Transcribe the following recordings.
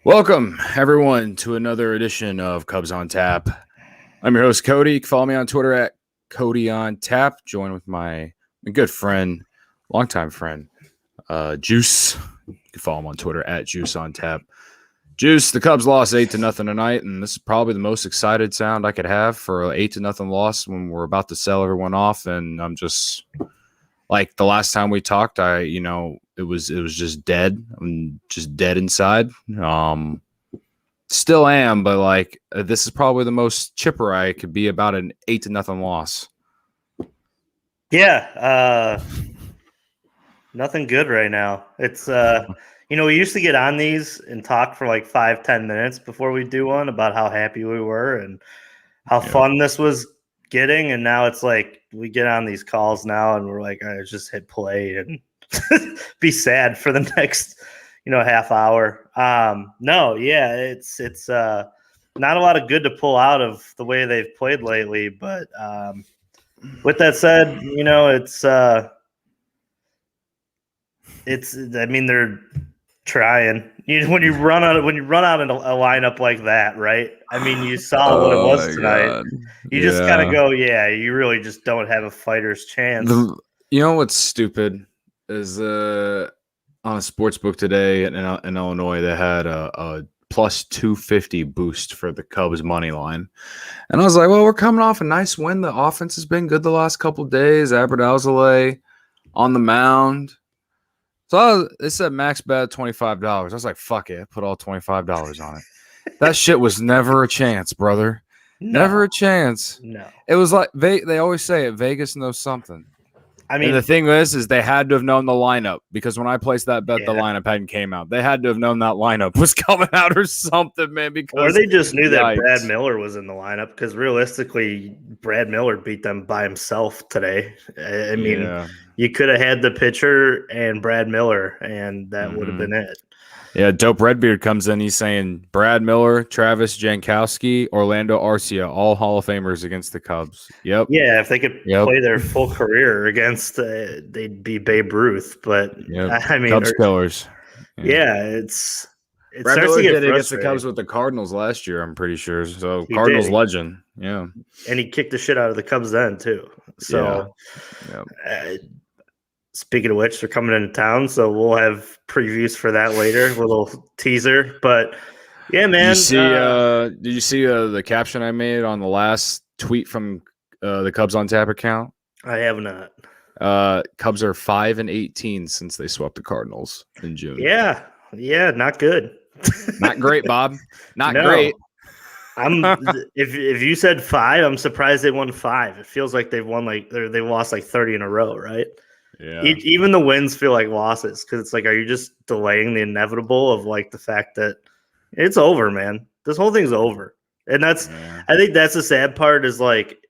Welcome, everyone, to another edition of Cubs on Tap. I'm your host, Cody. You can follow me on Twitter at Cody on Tap. Joined with my good friend, longtime friend, Juice. You can follow him on Twitter at Juice on Tap. Juice, the Cubs lost 8-0 tonight, and this is probably the most excited sound I could have for an 8-0 loss when we're about to sell everyone off. And I'm just like the last time we talked, it was just dead. I'm just dead inside. Still am, but this is probably the most chipper I could be about an 8-0 loss. Yeah, nothing good right now. It's we used to get on these and talk for like 5-10 minutes before we do one about how happy we were and how fun this was getting, and now it's like we get on these calls now and we're like, all right, just hit play and be sad for the next half hour. It's not a lot of good to pull out of the way they've played lately, but with that said, they're trying. When you run out in a lineup like that, right? I mean, you saw what it was tonight. God. You just kind of go, you really just don't have a fighter's chance. You know what's stupid is on a sports book today in Illinois, they had a plus 250 boost for the Cubs money line. And I was like, well, we're coming off a nice win. The offense has been good the last couple of days. Albert Alzolay on the mound. So it said max bet $25. I was like, fuck it. I put all $25 on it. That shit was never a chance, brother. No. Never a chance. No. It was like they always say it, Vegas knows something. I mean, and the thing is they had to have known the lineup, because when I placed that bet, the lineup hadn't came out. They had to have known that lineup was coming out or something, man. Because or they just knew that Brad Miller was in the lineup, because realistically, Brad Miller beat them by himself today. I mean, you could have had the pitcher and Brad Miller, and that would have been it. Yeah, Dope Redbeard comes in. He's saying Brad Miller, Travis Jankowski, Orlando Arcia, all Hall of Famers against the Cubs. Yep. Yeah, if they could play their full career against, they'd be Babe Ruth. But I mean, Cubs killers. Yeah, it's Brad Miller did against the Cubs with the Cardinals last year, I'm pretty sure. So he Cardinals legend. Yeah, and he kicked the shit out of the Cubs then too. So. Yeah. Speaking of which, they're coming into town, so we'll have previews for that later, a little teaser. But, yeah, man. Did you see the caption I made on the last tweet from the Cubs on Tap account? I have not. Cubs are 5-18 since they swept the Cardinals in June. Yeah, not good. Not great, Bob. Not great. If you said 5, I'm surprised they won 5. It feels like they've lost like 30 in a row, right? Yeah. Even the wins feel like losses, because it's like, are you just delaying the inevitable of like the fact that it's over, man? This whole thing's over. And I think that's the sad part is like,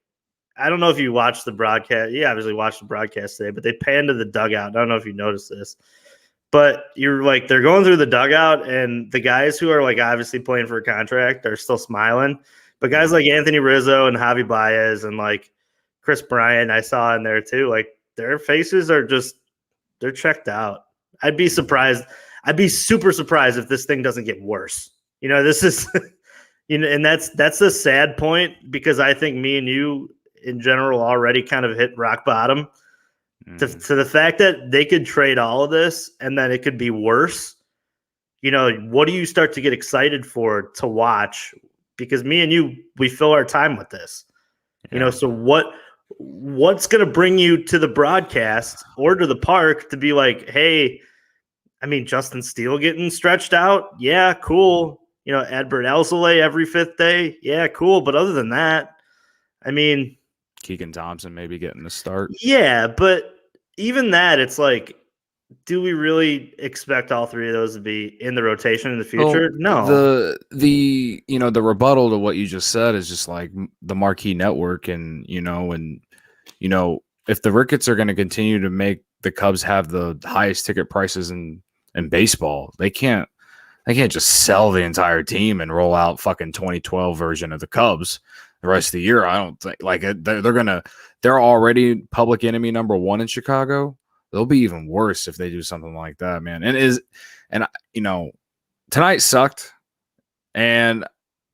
I don't know if you watched the broadcast. Yeah, obviously watched the broadcast today, but they panned to the dugout. I don't know if you noticed this, but you're like, they're going through the dugout, and the guys who are like obviously playing for a contract are still smiling. But guys like Anthony Rizzo and Javi Baez and like Chris Bryant, I saw in there too, like, their faces are they're checked out. I'd be surprised. I'd be super surprised if this thing doesn't get worse. This is, and that's the sad point, because I think me and you in general already kind of hit rock bottom to the fact that they could trade all of this and then it could be worse. What do you start to get excited for to watch? Because me and you, we fill our time with this, so what's going to bring you to the broadcast or to the park to be like, hey, I mean, Justin Steele getting stretched out? Yeah, cool. Albert Alzolay every 5th day? Yeah, cool. But other than that, I mean, Keegan Thompson maybe getting the start. Yeah, but even that, it's like, do we really expect all 3 of those to be in the rotation in the future? No. The rebuttal to what you just said is just like the marquee network, and if the Ricketts are going to continue to make the Cubs have the highest ticket prices in baseball, they can't just sell the entire team and roll out fucking 2012 version of the Cubs the rest of the year. I don't think they're already public enemy number 1 in Chicago. They'll be even worse if they do something like that, man. Tonight sucked. And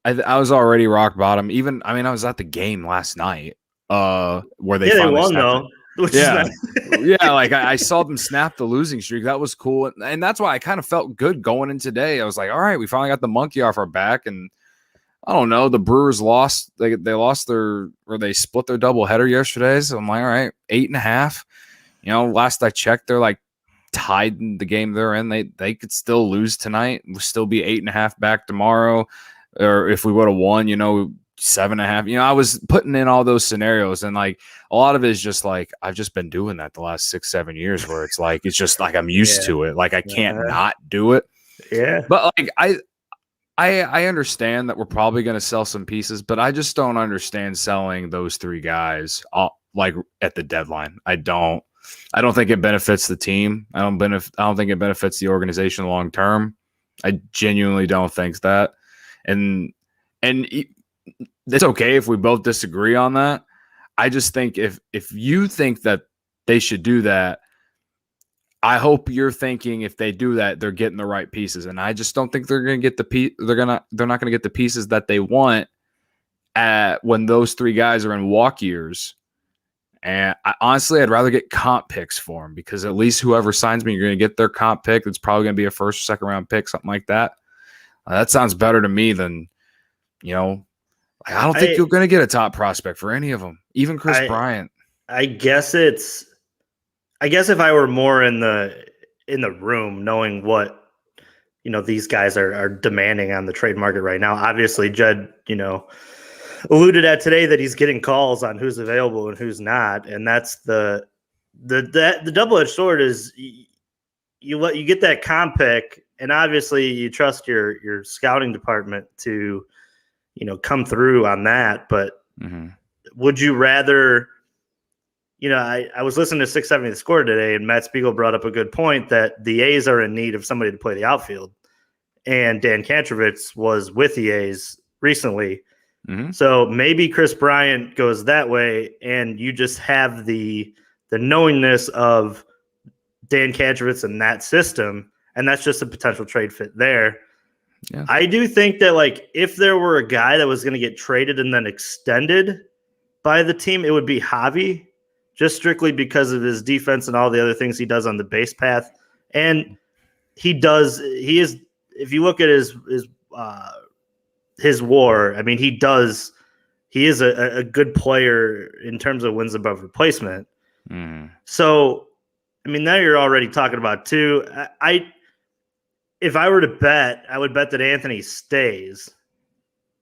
I was already rock bottom. Even I was at the game last night, where they finally won snapped though, which yeah, is nice. yeah. Like I saw them snap the losing streak. That was cool, and that's why I kind of felt good going in today. I was like, all right, we finally got the monkey off our back, and I don't know. The Brewers lost. They lost they split their doubleheader yesterday. So I'm like, all right, 8.5. Last I checked, they're like tied in the game they're in. They could still lose tonight. We'll still be 8.5 back tomorrow. Or if we would have won, 7.5. I was putting in all those scenarios, and like a lot of it is just like I've just been doing that the last 6-7 years, where it's like it's just like I'm used to it. Like I can't not do it. Yeah. But like I understand that we're probably going to sell some pieces, but I just don't understand selling those 3 guys like at the deadline. I don't think it benefits the team. I don't think it benefits the organization long term. I genuinely don't think that. And it's okay if we both disagree on that. I just think if you think that they should do that, I hope you're thinking if they do that, they're getting the right pieces. And I just don't think they're going to get they're not going to get the pieces that they want when those 3 guys are in walk years. And honestly, I'd rather get comp picks for them, because at least whoever signs me, you're going to get their comp pick. It's probably going to be a first or second round pick, something like that. That sounds better to me than, I don't think you're going to get a top prospect for any of them, even Chris Bryant. I guess if I were more in the room, knowing what these guys are demanding on the trade market right now. Obviously, Jed, alluded at today that he's getting calls on who's available and who's not, and that's the double-edged sword. Is you get that comp pick, and obviously you trust your scouting department to come through on that. But would you rather? I was listening to 670 The Score today, and Matt Spiegel brought up a good point that the A's are in need of somebody to play the outfield, and Dan Kantrovitz was with the A's recently. So maybe Chris Bryant goes that way, and you just have the knowingness of Dan Kantrovitz in that system, and that's just a potential trade fit there. Yeah. I do think that, like, if there were a guy that was going to get traded and then extended by the team, it would be Javi, just strictly because of his defense and all the other things he does on the base path. And he is, if you look at his WAR, he is a good player in terms of wins above replacement. So, now you're already talking about 2. If I were to bet, I would bet that Anthony stays.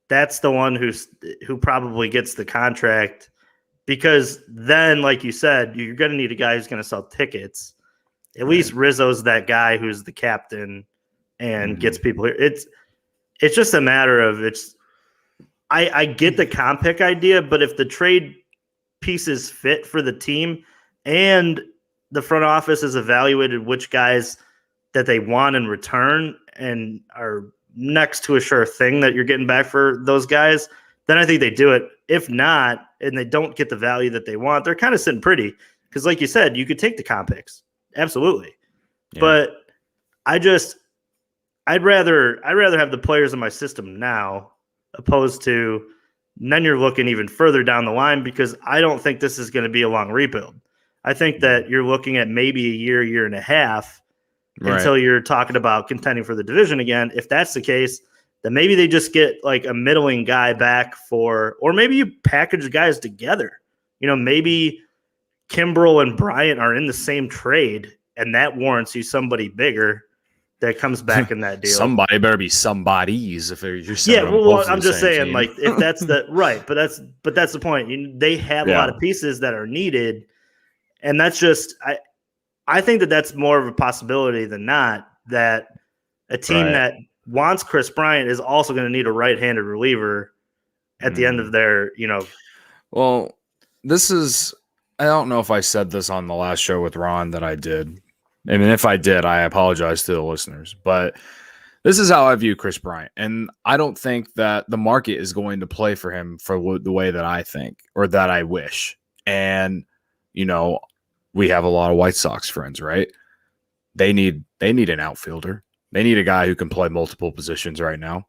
That's the one who probably gets the contract, because then, like you said, you're going to need a guy who's going to sell tickets. At least Rizzo's that guy who's the captain and gets people here. It's just a matter of I get the comp pick idea, but if the trade pieces fit for the team and the front office has evaluated which guys that they want in return and are next to a sure thing that you're getting back for those guys, then I think they do it. If not, and they don't get the value that they want, they're kind of sitting pretty. Because like you said, you could take the comp picks. Absolutely. Yeah. But I'd rather have the players in my system now, opposed to then you're looking even further down the line, because I don't think this is going to be a long rebuild. I think that you're looking at maybe a year and a half until you're talking about contending for the division again. If that's the case, then maybe they just get like a middling guy back or maybe you package guys together. Maybe Kimbrel and Bryant are in the same trade, and that warrants you somebody bigger that comes back in that deal. Somebody better be somebody's if you're I'm just saying, like, if that's the right, but that's the point. They have a lot of pieces that are needed, and that's just I think that that's more of a possibility than not, that a team that wants Chris Bryant is also going to need a right-handed reliever at the end of their, Well, I don't know if I said this on the last show with Ron that I did. If I did, I apologize to the listeners. But this is how I view Chris Bryant. And I don't think that the market is going to play for him for the way that I think or that I wish. And, we have a lot of White Sox friends, right? They need an outfielder. They need a guy who can play multiple positions right now.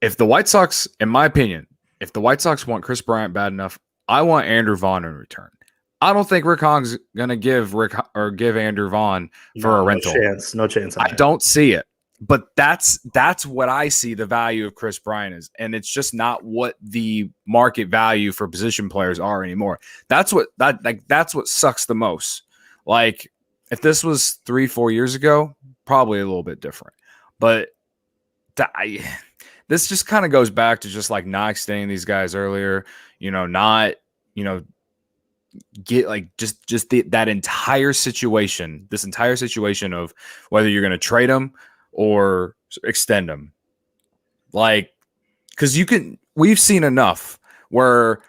if the White Sox, in my opinion, if the White Sox want Chris Bryant bad enough, I want Andrew Vaughn in return. I don't think Rick Hong's gonna give Andrew Vaughn for a rental. No chance. I don't see it. But that's what I see the value of Chris Bryant is, and it's just not what the market value for position players are anymore. That's what sucks the most. Like if this was 3-4 years ago, probably a little bit different. But this just kind of goes back to just like not extending these guys earlier. Not get like that entire situation. This entire situation of whether you're going to trade them or extend them. Like, because we've seen enough where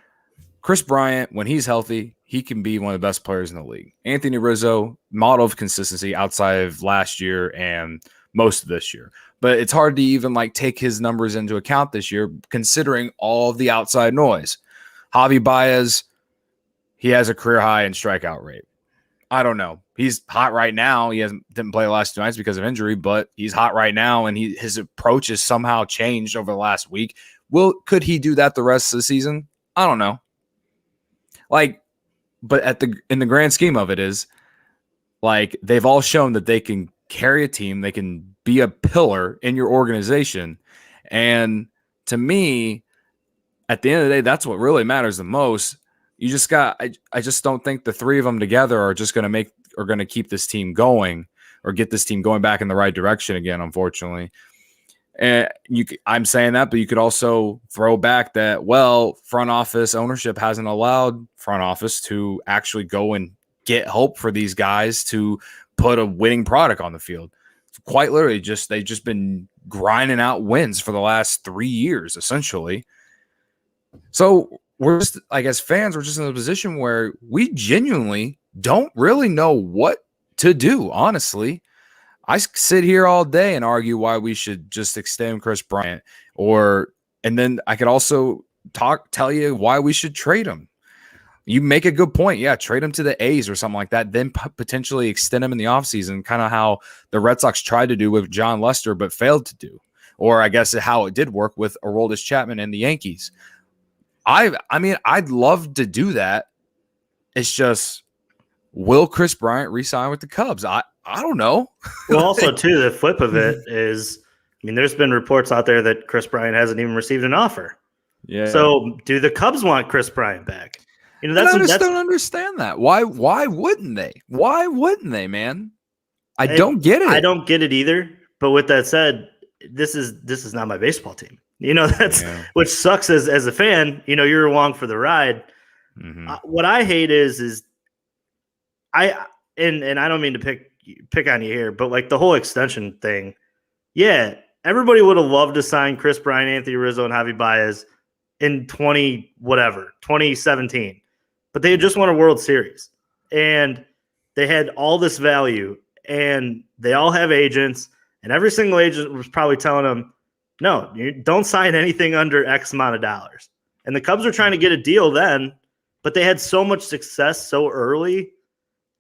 Chris Bryant, when he's healthy, he can be one of the best players in the league. Anthony Rizzo, model of consistency outside of last year and most of this year. But it's hard to even like take his numbers into account this year, considering all of the outside noise. Javi Baez, he has a career high in strikeout rate. I don't know. He's hot right now. He didn't play the last 2 nights because of injury, but he's hot right now, and his approach has somehow changed over the last week. Could he do that the rest of the season? I don't know. Like, but in the grand scheme of it is like they've all shown that they can carry a team, they can be a pillar in your organization, and to me, at the end of the day, that's what really matters the most. You just got. I just don't think the three of them together are just going to keep this team going or get this team going back in the right direction again. Unfortunately, and I'm saying that, but you could also throw back that front office ownership hasn't allowed front office to actually go and get help for these guys to put a winning product on the field. Quite literally, they've just been grinding out wins for the last 3 years, essentially. So we're just, like, as fans, we're just in a position where we genuinely don't really know what to do, honestly. I sit here all day and argue why we should just extend Chris Bryant, and then I could also tell you why we should trade him. You make a good point. Yeah, trade him to the A's or something like that, then potentially extend him in the offseason, kind of how the Red Sox tried to do with John Lester but failed to do. Or I guess how it did work with Aroldis Chapman and the Yankees. I mean, I'd love to do that. It's just, will Chris Bryant re-sign with the Cubs? I don't know. Well, also, too, the flip of it is, I mean, there's been reports out there that Chris Bryant hasn't even received an offer. Yeah. So do the Cubs want Chris Bryant back? I just don't understand that. Why wouldn't they? Why wouldn't they, man? I don't get it. I don't get it either. But with that said, this is not my baseball team. Which sucks as a fan. You're along for the ride. Mm-hmm. What I hate is and I don't mean to pick on you here, but like the whole extension thing. Yeah, everybody would have loved to sign Chris Bryant, Anthony Rizzo, and Javi Baez in 2017. But they had just won a World Series, and they had all this value, and they all have agents, and every single agent was probably telling them, no, you don't sign anything under X amount of dollars. And the Cubs were trying to get a deal then, but they had so much success so early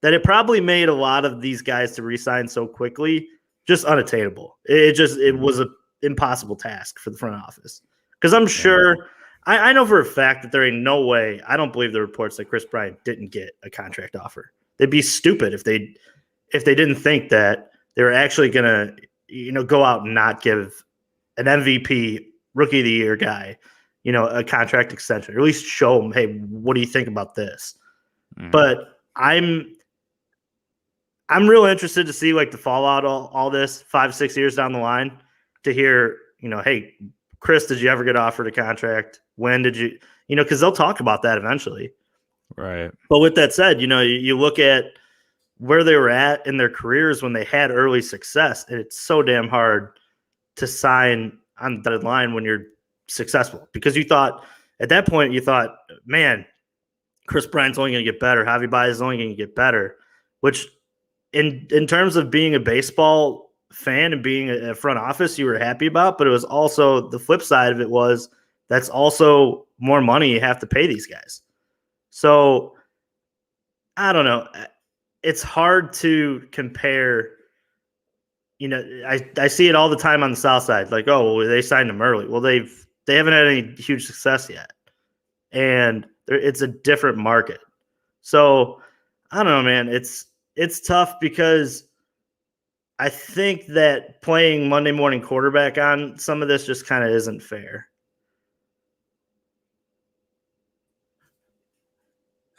that it probably made a lot of these guys to re-sign so quickly just unattainable. It was an impossible task for the front office. Because I'm sure – I know for a fact that there ain't no way. I don't believe the reports that Chris Bryant didn't get a contract offer. They'd be stupid if they didn't think that they were actually gonna, go out and not give an MVP Rookie of the Year guy, a contract extension, or at least show him, hey, what do you think about this? Mm-hmm. But I'm real interested to see like the fallout all this 5-6 years down the line to hear, hey, Chris, did you ever get offered a contract? When did you, because they'll talk about that eventually. Right. But with that said, you look at where they were at in their careers when they had early success, and it's so damn hard to sign on the line when you're successful, because at that point, you thought, man, Chris Bryant's only going to get better. Javi Baez is only going to get better, which in terms of being a baseball fan and being a front office, you were happy about, but it was also the flip side of it was that's also more money you have to pay these guys. So I don't know. It's hard to compare, I see it all the time on the South Side. Like, oh, well, they signed him early. Well, they haven't had any huge success yet, and it's a different market. So I don't know, man. It's tough because I think that playing Monday morning quarterback on some of this just kind of isn't fair.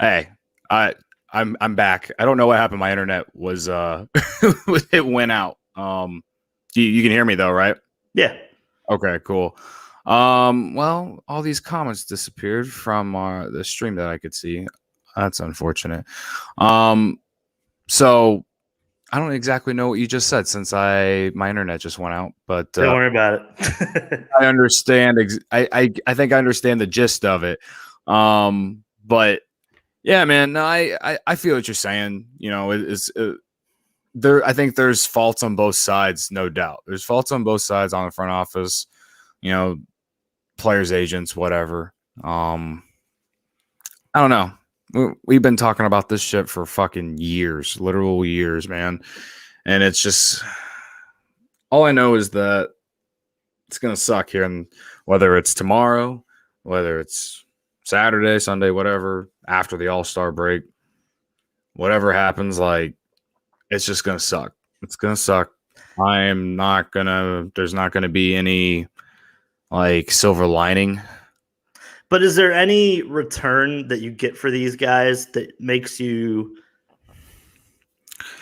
Hey, I'm back. I don't know what happened. My internet was it went out. You can hear me though, right? Yeah. Okay, cool. Well, all these comments disappeared from the stream that I could see. That's unfortunate. So I don't exactly know what you just said since my internet just went out, but Don't worry about it. I understand. I think I understand the gist of it. But yeah, man, no, I feel what you're saying. There. I think there's faults on both sides, no doubt. There's faults on both sides on the front office. Players, agents, whatever. I don't know. We've been talking about this shit for fucking years, literal years, man. And it's just all I know is that it's gonna suck here, and whether it's tomorrow, whether it's Saturday, Sunday, whatever, after the All-Star break, whatever happens, like it's just gonna suck. It's gonna suck. There's not gonna be any like silver lining. But is there any return that you get for these guys that makes you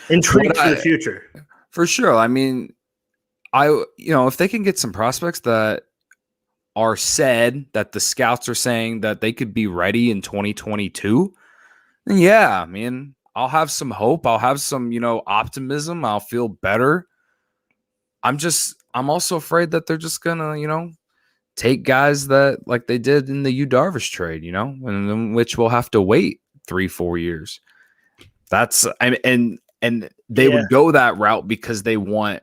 intrigued for the future? For sure. I mean, if they can get some prospects that are said that the scouts are saying that they could be ready in 2022, then yeah, I mean, I'll have some hope. I'll have some, optimism. I'll feel better. I'm also afraid that they're just gonna, take guys that like they did in the Yu Darvish trade, in which we'll have to wait 3-4 years. And they would go that route because they want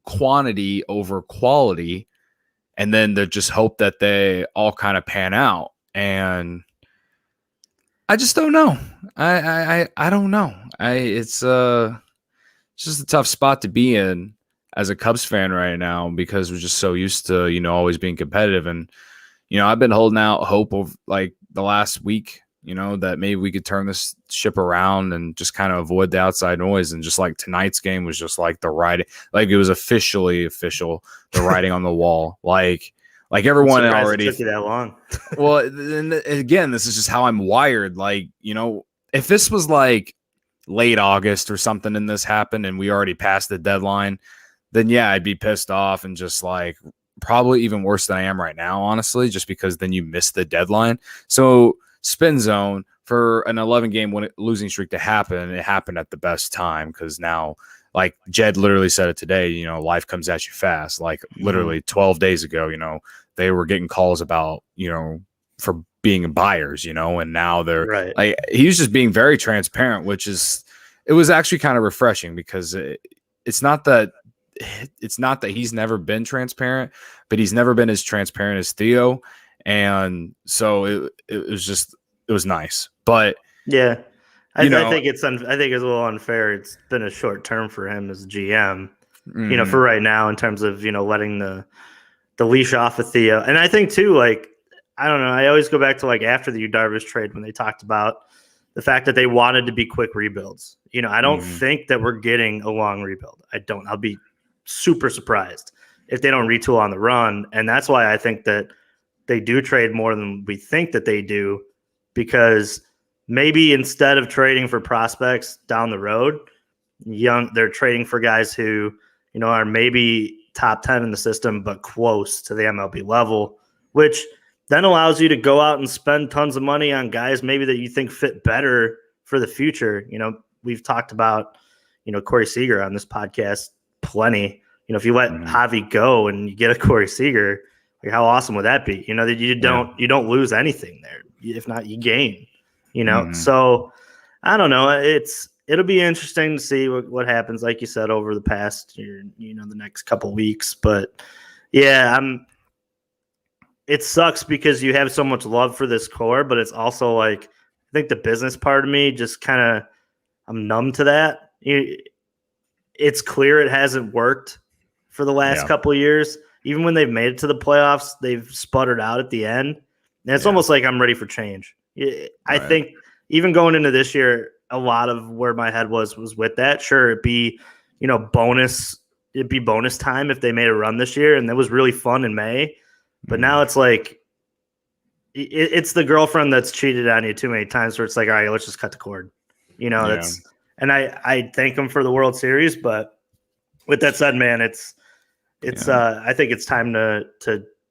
quantity over quality, and then they just hope that they all kind of pan out. And I just don't know. I don't know. It's just a tough spot to be in as a Cubs fan right now because we're just so used to, always being competitive. And, I've been holding out hope of like the last week, that maybe we could turn this ship around and just kind of avoid the outside noise. And just like tonight's game was just like the writing, like it was official, the writing on the wall. Like everyone already took you that long. Well, and again, this is just how I'm wired. Like, if this was like late August or something and this happened and we already passed the deadline, then yeah, I'd be pissed off and just like probably even worse than I am right now, honestly, just because then you miss the deadline. So spin zone for an 11-game losing streak to happen, it happened at the best time because now, like Jed literally said it today, life comes at you fast. Like literally 12 days ago, they were getting calls about, for being buyers, and now they're right. Like he was just being very transparent, it was actually kind of refreshing because it's not that he's never been transparent, but he's never been as transparent as Theo. And so it was nice, but yeah, I think it's a little unfair. It's been a short term for him as GM, for right now in terms of, letting the leash off of Theo. And I think too, like, I don't know, I always go back to like after the Yu Darvish trade when they talked about the fact that they wanted to be quick rebuilds. I don't think that we're getting a long rebuild. I'll be super surprised if they don't retool on the run. And that's why I think that they do trade more than we think that they do, because maybe instead of trading for prospects down the road, they're trading for guys who, are maybe top 10 in the system, but close to the MLB level, which then allows you to go out and spend tons of money on guys maybe that you think fit better for the future. We've talked about, Corey Seager on this podcast plenty. If you let Javi go and you get a Corey Seager, like how awesome would that be? That you don't lose anything there. If not, you gain. So I don't know. It'll be interesting to see what happens, like you said, over the past year, the next couple weeks. But yeah, it sucks because you have so much love for this core, but it's also like I think the business part of me just kind of I'm numb to that. it's clear it hasn't worked for the last couple of years. Even when they've made it to the playoffs, they've sputtered out at the end. And it's almost like I'm ready for change. I think even going into this year, a lot of where my head was with that. Sure, it'd be, bonus. It'd be bonus time if they made a run this year, and that was really fun in May. But now it's like it's the girlfriend that's cheated on you too many times, where it's like, all right, let's just cut the cord. That's. And I thank them for the World Series, but with that said, man, it's I think it's time to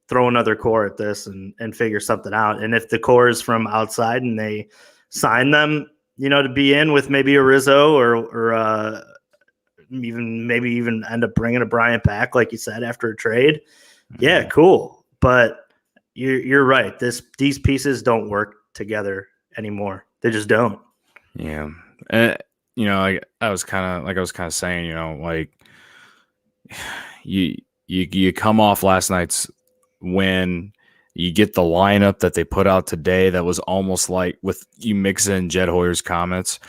throw another core at this and figure something out. And if the core is from outside and they sign them, to be in with maybe a Rizzo or even end up bringing a Bryant back, like you said, after a trade, yeah, cool. But you're right. These pieces don't work together anymore. They just don't. Yeah. And, I was kind of saying, like you come off last night's win, you get the lineup that they put out today that was almost like with you mix in Jed Hoyer's comments,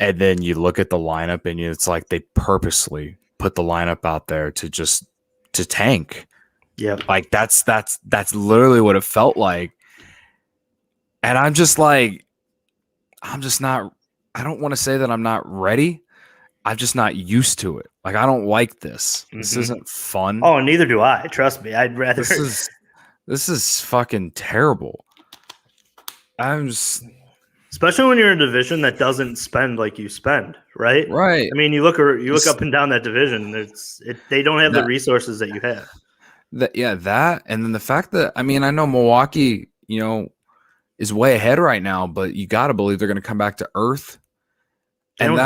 and then you look at the lineup and it's like they purposely put the lineup out there to tank. Yeah. Like that's literally what it felt like. And I'm just not, I don't want to say that I'm not ready. I'm just not used to it. Like, I don't like this. This isn't fun. Oh, neither do I. Trust me. I'd rather. This is fucking terrible. Especially when you're in a division that doesn't spend like you spend, right? Right. I mean, you look up and down that division. They don't have the resources that you have. That, and then the fact that, I mean, I know Milwaukee, is way ahead right now, but you got to believe they're going to come back to earth. And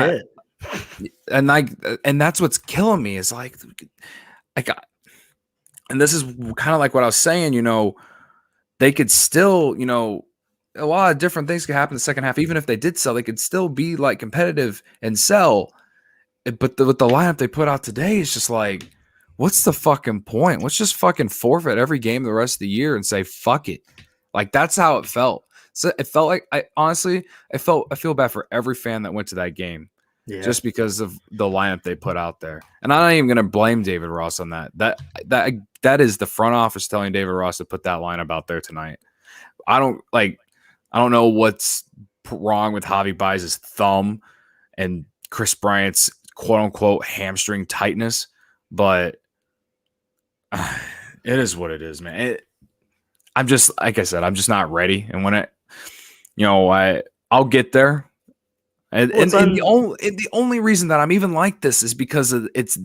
that's what's killing me is like, and this is kind of like what I was saying, they could still, a lot of different things could happen in the second half. Even if they did sell, they could still be like competitive and sell. But with the lineup they put out today, it's just like, what's the fucking point? Let's just fucking forfeit every game the rest of the year and say, fuck it. Like, that's how it felt. So it felt like I feel bad for every fan that went to that game. Yeah. Just because of the lineup they put out there. And I'm not even going to blame David Ross on that. That is the front office telling David Ross to put that lineup out there tonight. I don't know what's wrong with Javi Baez's thumb and Chris Bryant's quote unquote hamstring tightness, but it is what it is, man. I'm just, like I said, I'm just not ready. And when I'll get there. And the only reason that I'm even like this is because it's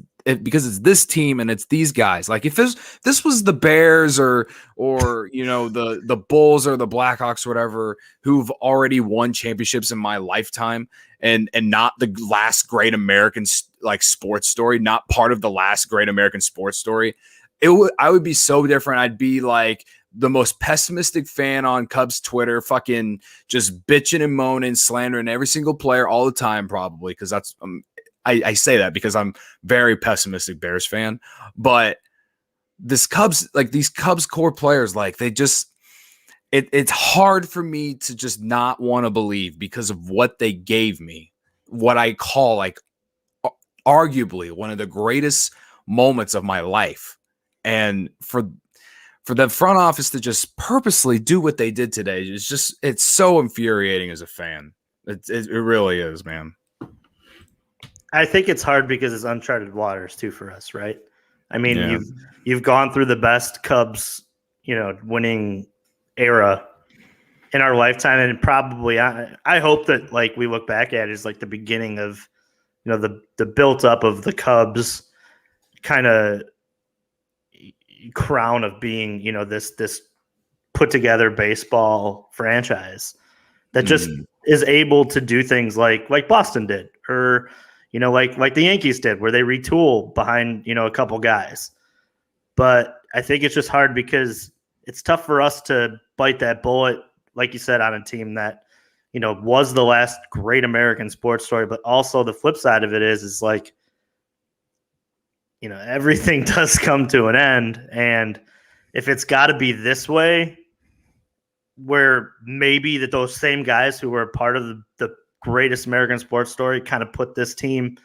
this team and it's these guys. Like if this was the Bears or the Bulls or the Blackhawks or whatever who've already won championships in my lifetime and not the last great American sports story, not part of the last great American sports story, I would be so different. I'd be like the most pessimistic fan on Cubs Twitter, fucking just bitching and moaning, slandering every single player all the time, probably, because that's I say that because I'm very pessimistic Bears fan. But these Cubs core players, like they just it's hard for me to just not want to believe because of what they gave me, what I call like arguably one of the greatest moments of my life. And for the front office to just purposely do what they did today, it's so infuriating as a fan. It really is, man. I think it's hard because it's uncharted waters too for us, right? I mean, you've gone through the best Cubs, winning era in our lifetime, and probably I hope that like we look back at it as like the beginning of the built up of the Cubs kind of crown of being this put together baseball franchise that just is able to do things like Boston did, or like the Yankees did, where they retool behind a couple guys. But I think it's just hard because it's tough for us to bite that bullet, like you said, on a team that was the last great American sports story. But also the flip side of it is like, everything does come to an end. And if it's got to be this way, where maybe those same guys who were part of the greatest American sports story kind of put this team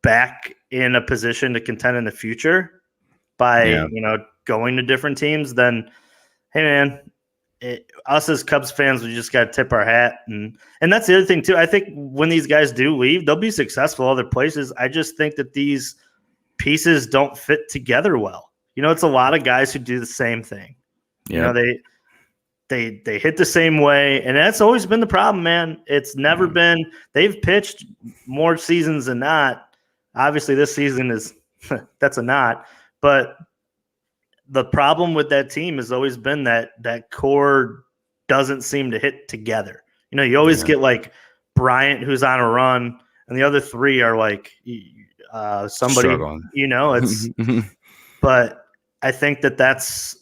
back in a position to contend in the future by going to different teams, then hey man, us as Cubs fans, we just got to tip our hat, and that's the other thing too. I think when these guys do leave, they'll be successful other places. I just think that these pieces don't fit together well. It's a lot of guys who do the same thing. Yeah. They hit the same way, and that's always been the problem, man. It's never been – they've pitched more seasons than not. Obviously, this season is – that's a not. But the problem with that team has always been that core doesn't seem to hit together. You always get like Bryant, who's on a run, and the other three are like somebody struggling. It's – but I think that's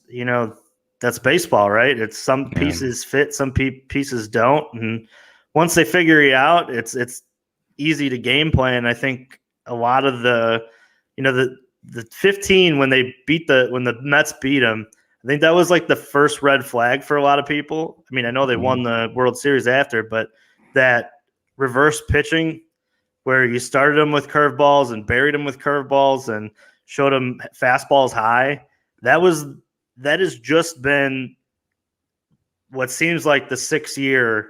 that's baseball, right? It's some pieces fit, some pieces don't, and once they figure it out, it's easy to game plan. I think a lot of the 15 when the Mets beat them, I think that was like the first red flag for a lot of people. I mean, I know they won the World Series after, but that reverse pitching where you started them with curveballs and buried them with curveballs and showed them fastballs high, that has just been what seems like the 6-year,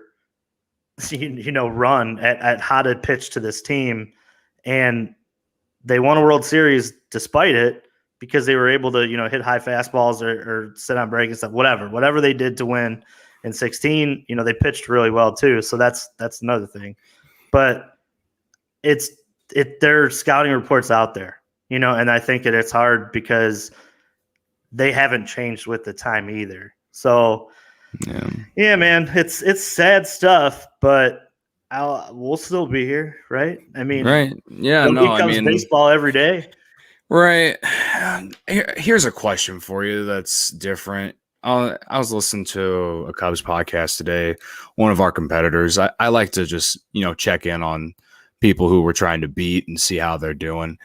run at how to pitch to this team. And they won a World Series despite it because they were able to, hit high fastballs or sit on break and stuff, whatever they did to win in 16, they pitched really well too. So that's another thing. But their scouting reports out there, and I think it's hard because they haven't changed with the time either. So, yeah, man, it's sad stuff, but we'll still be here, right? I mean, right? Yeah, baseball every day, right? Here's a question for you that's different. I was listening to a Cubs podcast today. One of our competitors. I like to just check in on people who we're trying to beat and see how they're doing.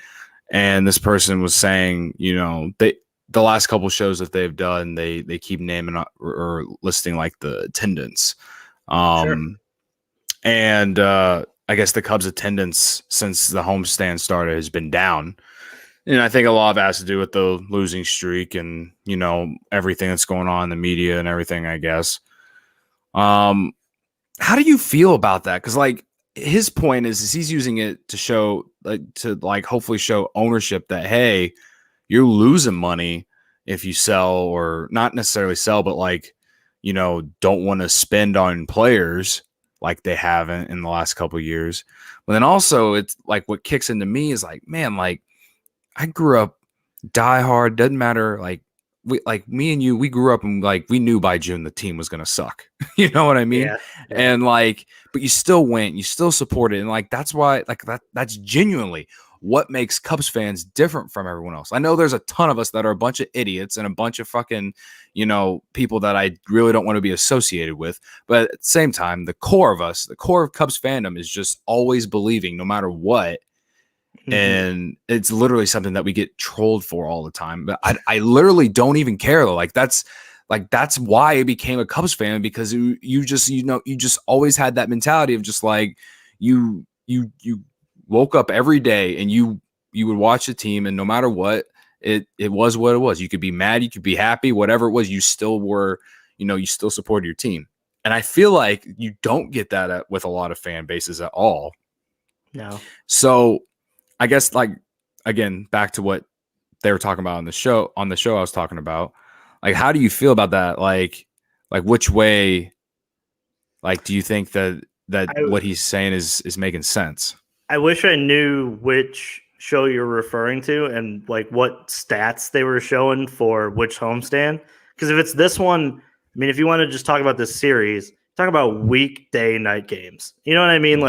And this person was saying, the last couple shows that they've done, they keep naming or listing like the attendance. Sure. And I guess the Cubs attendance since the homestand started has been down. And I think a lot of it has to do with the losing streak and, everything that's going on in the media and everything, I guess. How do you feel about that? Because like his point is he's using it to show hopefully show ownership that, hey, you're losing money if you sell, or not necessarily sell, but don't want to spend on players like they haven't in the last couple of years. But then also it's like what kicks into me is like, man, like I grew up diehard, doesn't matter. Me and you, we grew up and we knew by June the team was going to suck. You know what I mean? Yeah. And but you still went, you still supported. And that's why that's genuinely what makes Cubs fans different from everyone else. I know there's a ton of us that are a bunch of idiots and a bunch of fucking, people that I really don't want to be associated with. But at the same time, the core of us, the core of Cubs fandom is just always believing no matter what. Mm-hmm. And it's literally something that we get trolled for all the time. But I literally don't even care though. That's why I became a Cubs fan, because you just always had that mentality of just you woke up every day and you would watch the team, and no matter what, it was what it was. You could be mad, you could be happy, whatever it was, you still were, you still supported your team. And I feel like you don't get that with a lot of fan bases at all. No. So I guess again, back to what they were talking about on the show I was talking about, how do you feel about that? Like which way, do you think that what he's saying is making sense? I wish I knew which show you're referring to and what stats they were showing for which homestand. Because if it's this one, I mean, if you want to just talk about this series, talk about weekday night games. You know what I mean?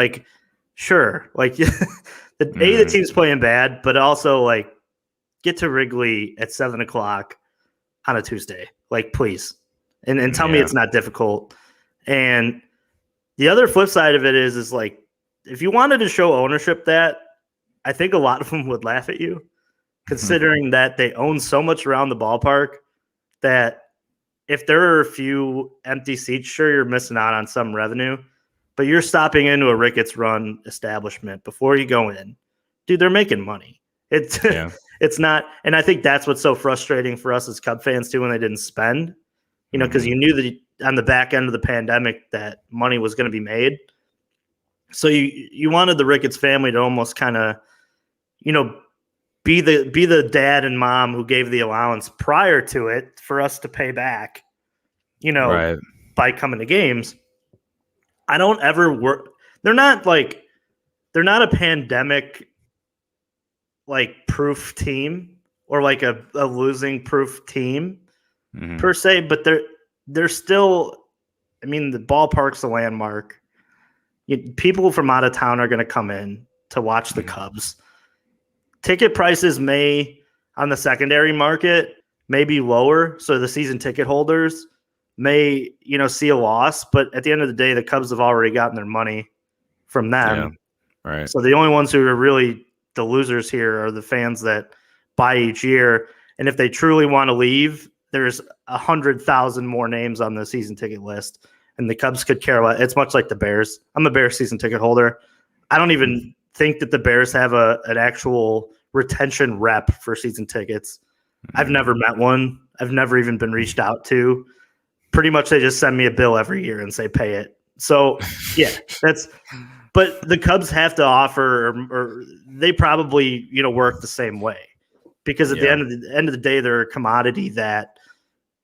Sure. The team's playing bad, but also get to Wrigley at 7:00 on a Tuesday. Please. And tell me it's not difficult. And the other flip side of it is if you wanted to show ownership that, I think a lot of them would laugh at you, considering that they own so much around the ballpark that if there are a few empty seats, sure, you're missing out on some revenue, but you're stopping into a Ricketts run establishment before you go in. dude, they're making money. It's it's not, and I think that's what's so frustrating for us as Cub fans too when they didn't spend, because you knew that on the back end of the pandemic that money was going to be made. So you wanted the Ricketts family to almost kind of, be the dad and mom who gave the allowance prior to it for us to pay back, Right. by coming to games. I don't ever work. They're not a pandemic proof team or like a losing proof team per se, but they're still, I mean, the ballpark's a landmark. People from out of town are going to come in to watch the Cubs. Ticket prices on the secondary market may be lower, so the season ticket holders may, see a loss. But at the end of the day, the Cubs have already gotten their money from them. Yeah, right. So the only ones who are really the losers here are the fans that buy each year. And if they truly want to leave, there's 100,000 more names on the season ticket list. And the Cubs could care less. It's much like the Bears. I'm a Bears season ticket holder. I don't even think that the Bears have an actual retention rep for season tickets. I've never met one. I've never even been reached out to. Pretty much they just send me a bill every year and say pay it. So yeah, but the Cubs have to offer, or they probably, work the same way, because at the end of the day, they're a commodity that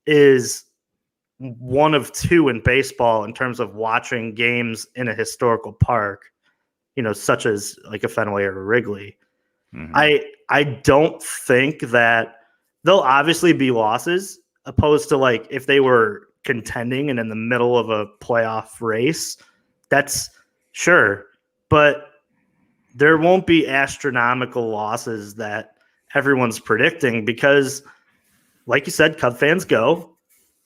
is one of two in baseball in terms of watching games in a historical park, such as like a Fenway or a Wrigley. I don't think that there'll obviously be losses, opposed to like if they were contending and in the middle of a playoff race. That's sure, but there won't be astronomical losses that everyone's predicting, because like you said, Cub fans go,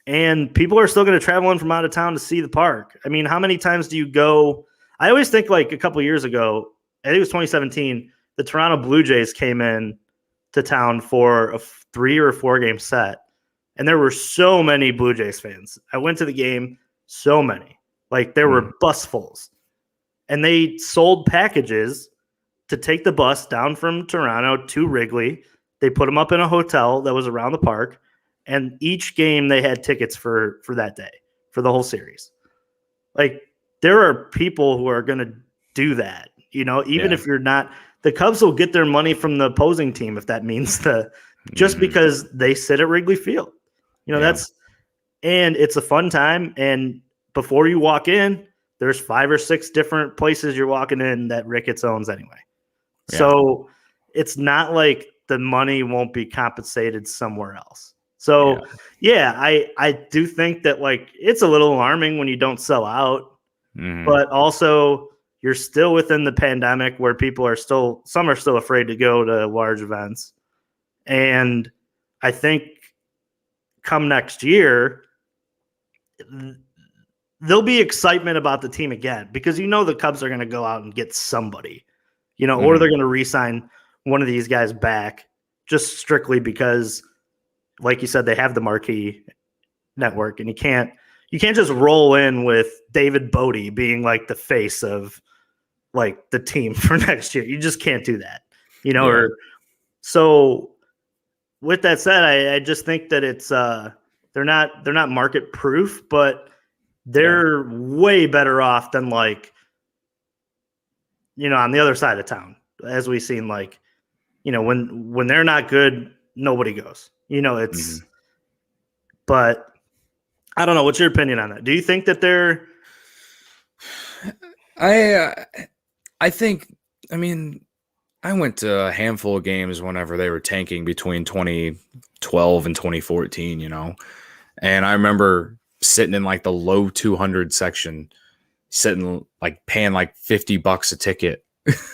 and people are still going to travel in from out of town to see the park. I mean, how many times do you go? I always think like a couple of years ago, I think it was 2017, the Toronto Blue Jays came in to town for a 3 or 4 game set, and there were so many Blue Jays fans. I went to the game, so many. Like there were busfuls. And they sold packages to take the bus down from Toronto to Wrigley. They put them up in a hotel that was around the park, and each game they had tickets for that day, for the whole series. Like there are people who are going to do that, even if you're not. The Cubs will get their money from the opposing team if that means just because they sit at Wrigley Field. And it's a fun time. And before you walk in, there's 5 or 6 different places you're walking in that Ricketts owns anyway. Yeah. So it's not like the money won't be compensated somewhere else. So I do think that like it's a little alarming when you don't sell out, but also you're still within the pandemic where some are still afraid to go to large events. And I think come next year, there'll be excitement about the team again, because the Cubs are going to go out and get somebody, or they're going to re-sign one of these guys back just strictly because, like you said, they have the marquee network, and you can't just roll in with David Bodie being like the face of like the team for next year. You just can't do that, So with that said, I just think that it's they're not market proof, but they're way better off than like, on the other side of town, as we've seen, like, when they're not good, nobody goes, it's, but I don't know. What's your opinion on that? Do you think that they're, I think, I mean, I went to a handful of games whenever they were tanking between 2012 and 2014, and I remember sitting in like the low 200 section, sitting like paying like $50 a ticket,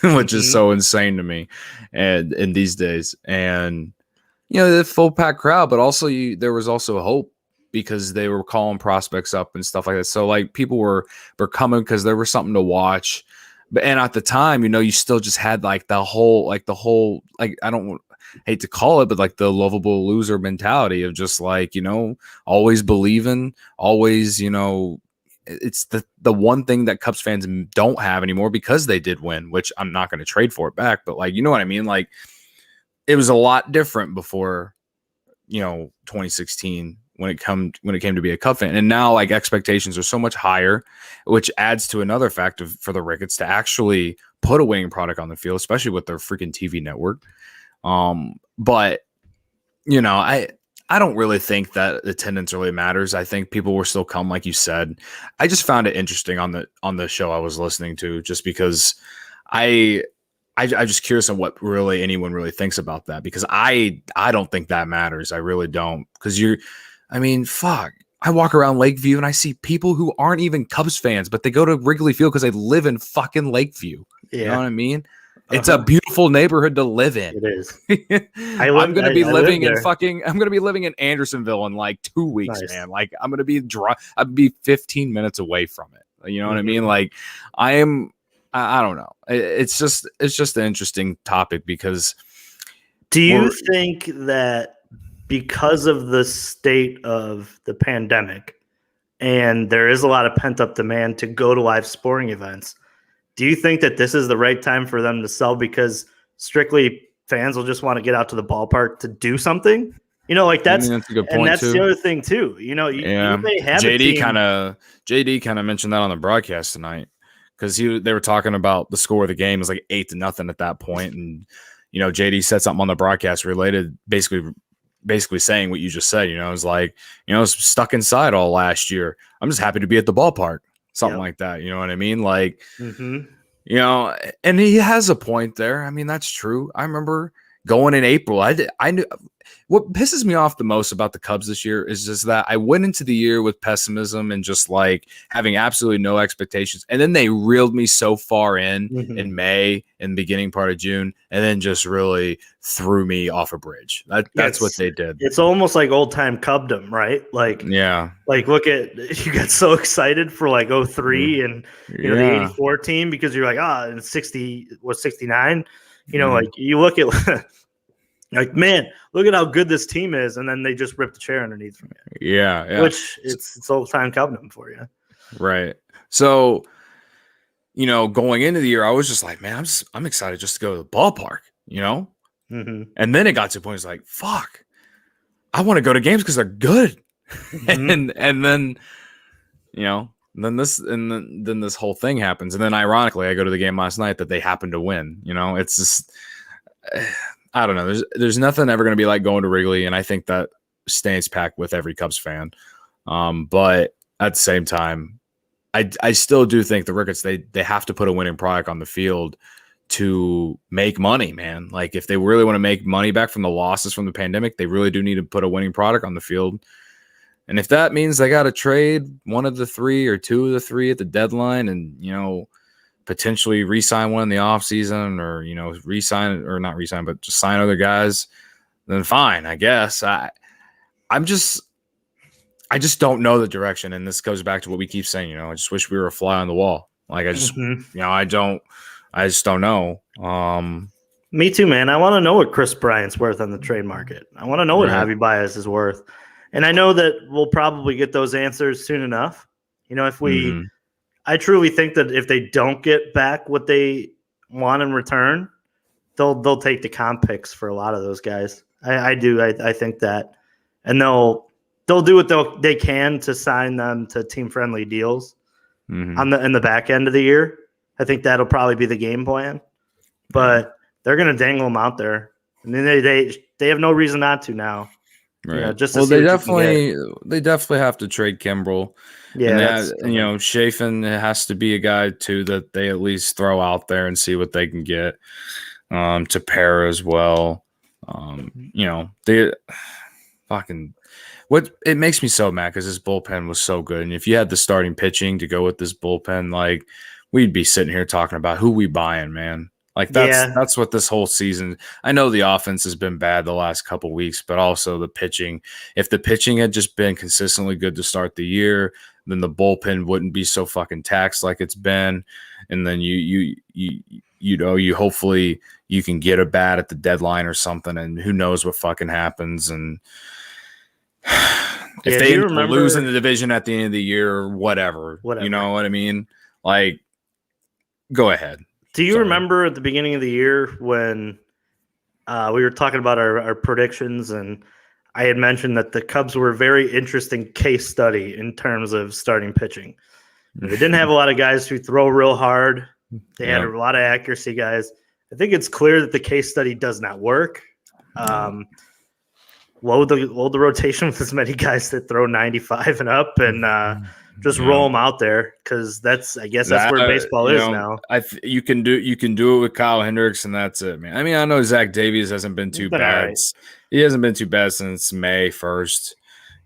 which is so insane to me. And in these days, and the full pack crowd, but also there was also hope because they were calling prospects up and stuff like that. So like people were coming because there was something to watch. But and at the time, you still just had like the whole like I don't hate to call it, but like the lovable loser mentality of just like, always believing, always, it's the one thing that Cubs fans don't have anymore because they did win, which I'm not going to trade for it back. But like, you know what I mean? Like, it was a lot different before, 2016 when it came to be a Cub fan, and now like expectations are so much higher, which adds to another fact for the Ricketts to actually put a winning product on the field, especially with their freaking TV network. But I don't really think that attendance really matters. I think people will still come, like you said. I just found it interesting on the show I was listening to, just because I'm just curious on what really anyone really thinks about that, because I don't think that matters. I really don't, because fuck. I walk around Lakeview and I see people who aren't even Cubs fans, but they go to Wrigley Field because they live in fucking Lakeview. Yeah. You know what I mean? It's a beautiful neighborhood to live in. It is. I'm gonna be living in Andersonville in like 2 weeks, man. Like I'm gonna be I'd be 15 minutes away from it. You know what I mean? Like I don't know. It's just an interesting topic, because do you think that because of the state of the pandemic and there is a lot of pent up demand to go to live sporting events, do you think that this is the right time for them to sell, because strictly fans will just want to get out to the ballpark to do something? Like that's a good point, and that's too. The other thing too. You may have JD kind of mentioned that on the broadcast tonight, because they were talking about the score of the game. It was like 8-0 at that point, and JD said something on the broadcast related, basically saying what you just said. It was like, I was stuck inside all last year. I'm just happy to be at the ballpark. Something like that. You know what I mean? Like, and he has a point there. I mean, that's true. I remember going in April. I knew what pisses me off the most about the Cubs this year is just that I went into the year with pessimism and just like having absolutely no expectations. And then they reeled me so far in May and beginning part of June, and then just really threw me off a bridge. That's what they did. It's almost like old time Cubdom, right? Like, like look at, you got so excited for like 03 and the 84 team, because you're like, and 60 was 69. Like you look at like, man, look at how good this team is, and then they just rip the chair underneath from you. Yeah. Which it's old time Cubdom for you. Right. So, going into the year, I was just like, man, I'm excited just to go to the ballpark, And then it got to a point, it's like, fuck, I want to go to games because they're good. And then, then this whole thing happens. And then ironically, I go to the game last night that they happened to win. It's just, I don't know. There's nothing ever going to be like going to Wrigley, and I think that stays packed with every Cubs fan. But at the same time, I still do think the Ricketts, they have to put a winning product on the field to make money, man. Like if they really want to make money back from the losses from the pandemic, they really do need to put a winning product on the field. And if that means they got to trade one of the three or two of the three at the deadline, and potentially re-sign one in the offseason, or re-sign, or not re-sign, but just sign other guys, then fine, I guess. I just don't know the direction, and this goes back to what we keep saying. I just wish we were a fly on the wall. Like I just I just don't know. Me too, man. I want to know what Chris Bryant's worth on the trade market. I want to know what Javi Baez is worth, and I know that we'll probably get those answers soon enough. If we I truly think that if they don't get back what they want in return, they'll take the comp picks for a lot of those guys. I do. I think that, and they'll do what they can to sign them to team friendly deals in the back end of the year. I think that'll probably be the game plan, but they're going to dangle them out there. I mean, they have no reason not to now. Right. Just they definitely have to trade Kimbrel. Yeah, and Chafin has to be a guy too that they at least throw out there and see what they can get. To pair as well. They fucking what it makes me so mad because this bullpen was so good, and if you had the starting pitching to go with this bullpen, like we'd be sitting here talking about who we buying, man. Like that's what this whole season. I know the offense has been bad the last couple weeks, but also the pitching. If the pitching had just been consistently good to start the year, then the bullpen wouldn't be so fucking taxed like it's been. And then you hopefully you can get a bat at the deadline or something, and who knows what fucking happens. And If they end up losing the division at the end of the year or whatever, you know what I mean? Like, go ahead. Do you remember at the beginning of the year when we were talking about our predictions, and I had mentioned that the Cubs were a very interesting case study in terms of starting pitching. They didn't have a lot of guys who throw real hard. They had a lot of accuracy guys. I think it's clear that the case study does not work. Load the rotation with as many guys that throw 95 and up, and just roll them out there, because that's where baseball is now. You can do it with Kyle Hendricks, and that's it, man. I mean, I know Zach Davies hasn't been too bad. Right. He hasn't been too bad since May 1st.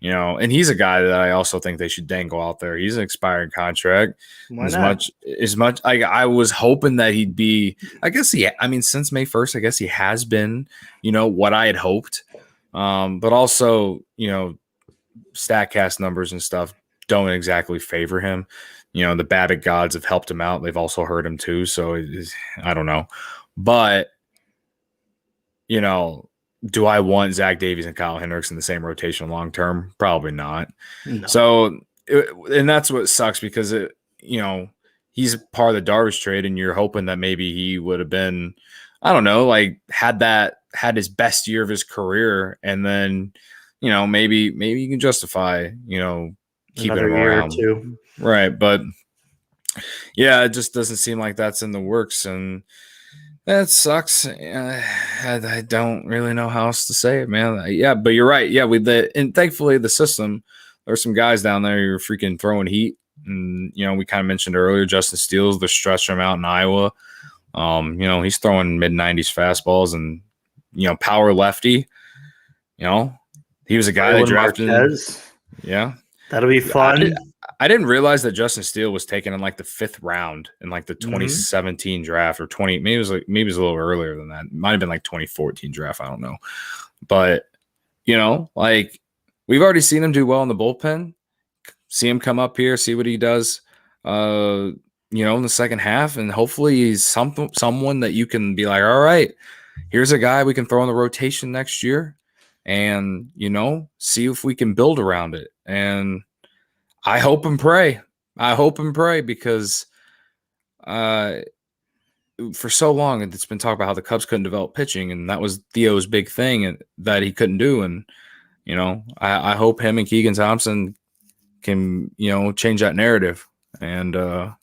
And he's a guy that I also think they should dangle out there. He's an expiring contract. Why not? As much I was hoping that he'd be, since May 1st, I guess he has been, what I had hoped. But also, StatCast numbers and stuff don't exactly favor him. The Babbitt gods have helped him out. They've also hurt him too. So I don't know. But, do I want Zach Davies and Kyle Hendricks in the same rotation long term? Probably not. No. So, and that's what sucks, because he's part of the Darvish trade, and you're hoping that maybe he would have been, I don't know, like had his best year of his career, and then maybe you can justify keeping him around too. Right. But yeah, it just doesn't seem like that's in the works, and that sucks. I don't really know how else to say it, man. Yeah, but you're right. Yeah, and thankfully the system, there's some guys down there who are freaking throwing heat. And we kind of mentioned earlier, Justin Steele, the stretcher him out in Iowa. He's throwing mid-90s fastballs, and power lefty. He was a guy that drafted. Marquez. Yeah, that'll be fun. I didn't realize that Justin Steele was taken in like the 5th round in like the 2017 draft, or 20. Maybe it was a little earlier than that. It might have been like 2014 draft. I don't know, but like, we've already seen him do well in the bullpen. See him come up here, see what he does. In the second half, and hopefully he's someone that you can be like, all right, here's a guy we can throw in the rotation next year, and see if we can build around it. And I hope and pray. Because for so long it's been talked about how the Cubs couldn't develop pitching, and that was Theo's big thing, and that he couldn't do. And I hope him and Keegan Thompson can change that narrative. And I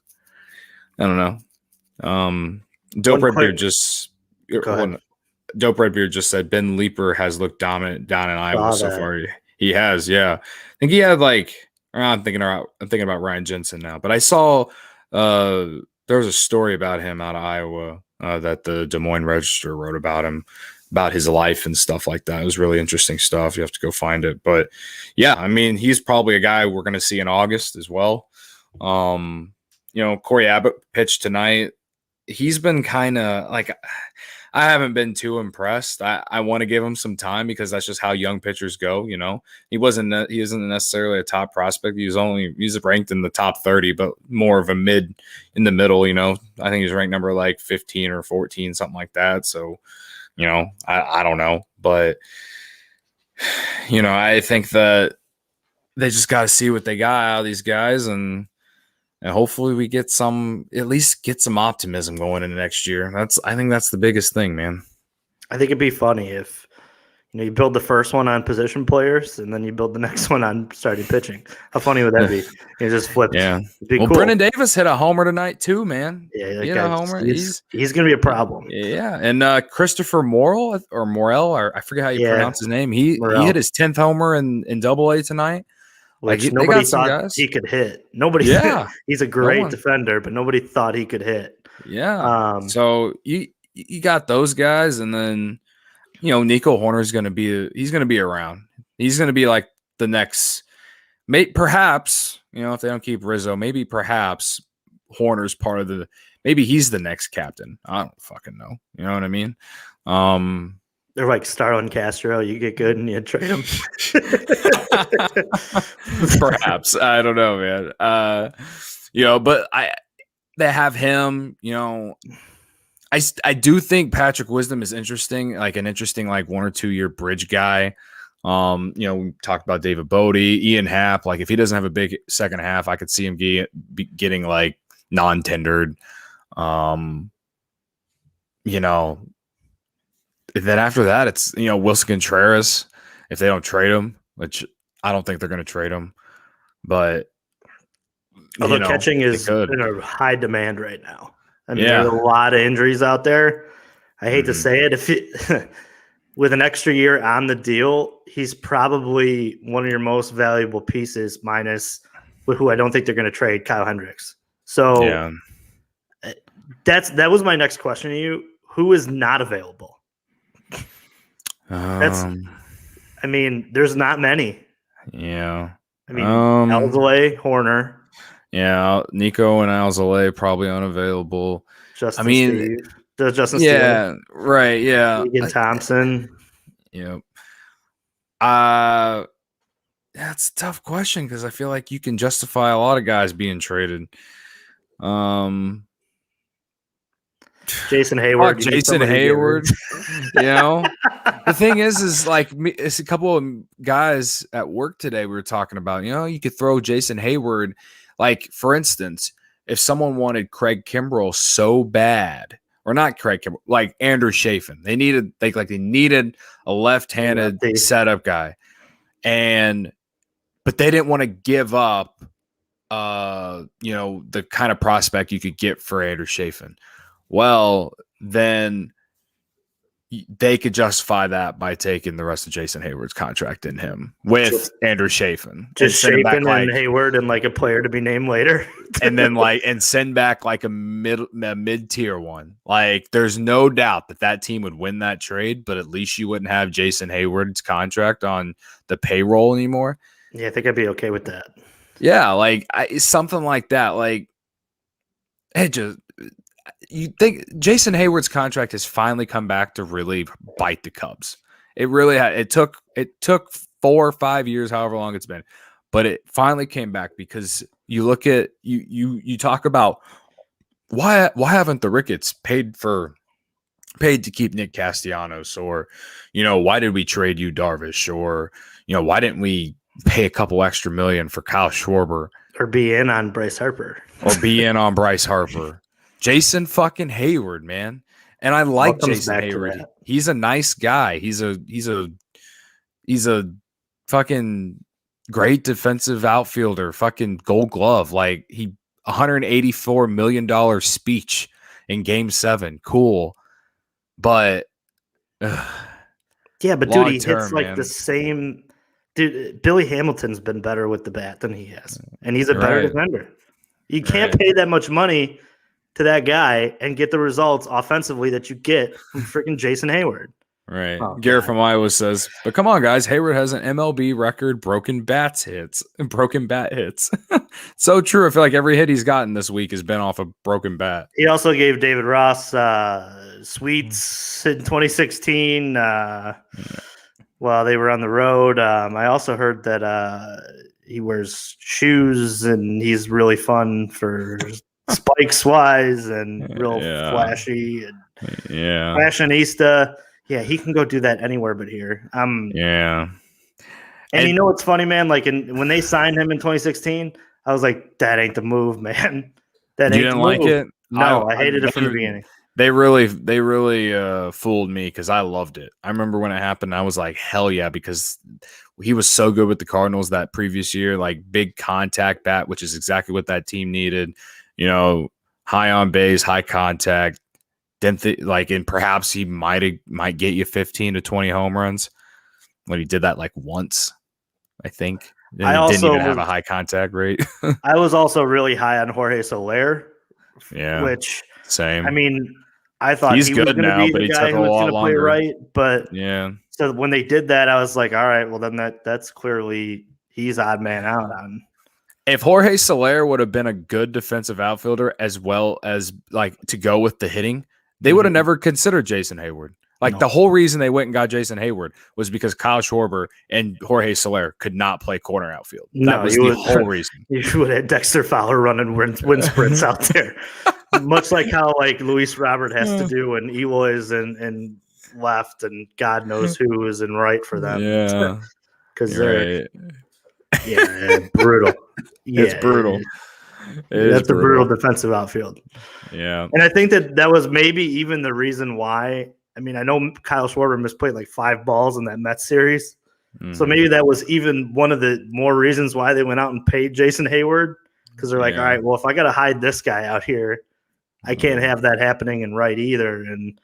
don't know. Dope Redbeard just said Ben Leeper has looked dominant down in Iowa so far. He has, yeah. I think he had I'm thinking about Ryan Jensen now, but I saw there was a story about him out of Iowa that the Des Moines Register wrote about him, about his life and stuff like that. It was really interesting stuff. You have to go find it. But yeah, I mean, he's probably a guy we're going to see in August as well. Corey Abbott pitched tonight. He's been kind of like, I haven't been too impressed. I want to give him some time, because that's just how young pitchers go. He isn't necessarily a top prospect. He's ranked in the top 30, but more of a mid in the middle. I think he's ranked number like 15 or 14, something like that. So, I don't know, but I think that they just got to see what they got out of these guys, and hopefully we at least get some optimism going into next year. I think that's the biggest thing, man. I think it'd be funny if you build the first one on position players, and then you build the next one on starting pitching. How funny would that be? You just flip. Yeah. Cool. Brennan Davis hit a homer tonight too, man. Yeah, he hit a homer. He's going to be a problem. Yeah, and Christopher Morrell, or I forget how you pronounce his name. He hit his 10th homer in Double-A tonight. Which nobody thought he could hit. Nobody. Yeah, he's a great defender, but nobody thought he could hit. Yeah. So you got those guys, and then Nico Horner is going to be. He's going to be around. He's going to be like the next. Perhaps if they don't keep Rizzo, perhaps Horner's part of the. Maybe he's the next captain. I don't fucking know. You know what I mean? They're like Starlin Castro. You get good and you trade him. Perhaps. I don't know, man. But they have him, I do think Patrick Wisdom is interesting, like an interesting 1 or 2 year bridge guy. We talked about David Bodie, Ian Happ. Like if he doesn't have a big second half, I could see him getting like non-tendered. And then after that, it's Wilson Contreras if they don't trade him, which I don't think they're going to trade him. But although catching is in a high demand right now. I mean, there's a lot of injuries out there. I hate to say it. With an extra year on the deal, he's probably one of your most valuable pieces, minus who I don't think they're going to trade, Kyle Hendricks. So that was my next question to you. Who is not available? There's not many. Yeah. Alzolay, Horner. Yeah, Nico and Alzolay probably unavailable. Justin Steele. Yeah, right. Yeah. Egan Thompson. Yep. That's a tough question because I feel like you can justify a lot of guys being traded. Jason Hayward. Jason Hayward. The thing is like it's a couple of guys at work today we were talking about. You could throw Jason Hayward. Like for instance, if someone wanted Craig Kimbrell so bad. Or not Craig Kimbrell, like Andrew Chafin. They needed a left-handed setup guy. But they didn't want to give up the kind of prospect you could get for Andrew Chafin. Well, then they could justify that by taking the rest of Jason Hayward's contract in him with Andrew Chafin. Just Chafin and Hayward and like a player to be named later. And then and send back like a mid-tier one. Like there's no doubt that team would win that trade, but at least you wouldn't have Jason Hayward's contract on the payroll anymore. Yeah, I think I'd be okay with that. Yeah, something like that. Like you think Jason Hayward's contract has finally come back to really bite the Cubs. It really had. It took 4 or 5 years, however long it's been, but it finally came back because you look at you talk about why haven't the Ricketts paid to keep Nick Castellanos, or why did we trade you Darvish, or why didn't we pay a couple extra million for Kyle Schwarber, or be in on Bryce Harper. Jason fucking Hayward, man. And I like Jason Hayward. He's a nice guy. He's a fucking great defensive outfielder, fucking Gold Glove. Like he $184 million speech in Game 7. Cool. But dude, he hits like the same. Dude, Billy Hamilton's been better with the bat than he has, and he's a better defender. You can't pay that much money to that guy and get the results offensively that you get from freaking Jason Hayward. Right. Garrett from Iowa says, but come on, guys. Hayward has an MLB record broken bat hits. So true. I feel like every hit he's gotten this week has been off a broken bat. He also gave David Ross sweets in 2016 while they were on the road. I also heard that he wears shoes and he's really fun for spikes wise and real flashy and fashionista. Yeah, he can go do that anywhere but here. And you know what's funny, man? Like when they signed him in 2016, I was like, that ain't the move, man. You didn't like it? No, I hated it from the beginning. They really fooled me because I loved it. I remember when it happened, I was like, hell yeah, because he was so good with the Cardinals that previous year, like big contact bat, which is exactly what that team needed. High on base, high contact. And perhaps he might get you 15 to 20 home runs. When he did that like once, I think. And he didn't even have a high contact rate. I was also really high on Jorge Soler. Yeah. Which same. I mean, I thought he's he good was going to be the guy who was going to play right, but so when they did that, I was like, all right, well then that's clearly he's odd man out on. If Jorge Soler would have been a good defensive outfielder as well as like to go with the hitting, they would have never considered Jason Hayward. The whole reason they went and got Jason Hayward was because Kyle Schwarber and Jorge Soler could not play corner outfield. That was the whole reason. You would have Dexter Fowler running wind sprints out there. Much like how Luis Robert has to do and Eloy's and left, and God knows who is in right for them. Yeah, because they're right. brutal. It's brutal. That's a brutal defensive outfield. Yeah, and I think that was maybe even the reason why. I mean, I know Kyle Schwarber misplayed like 5 balls in that Mets series, so maybe that was even one of the more reasons why they went out and paid Jason Hayward, because they're like, all right, well, if I got to hide this guy out here, I can't have that happening in right either. And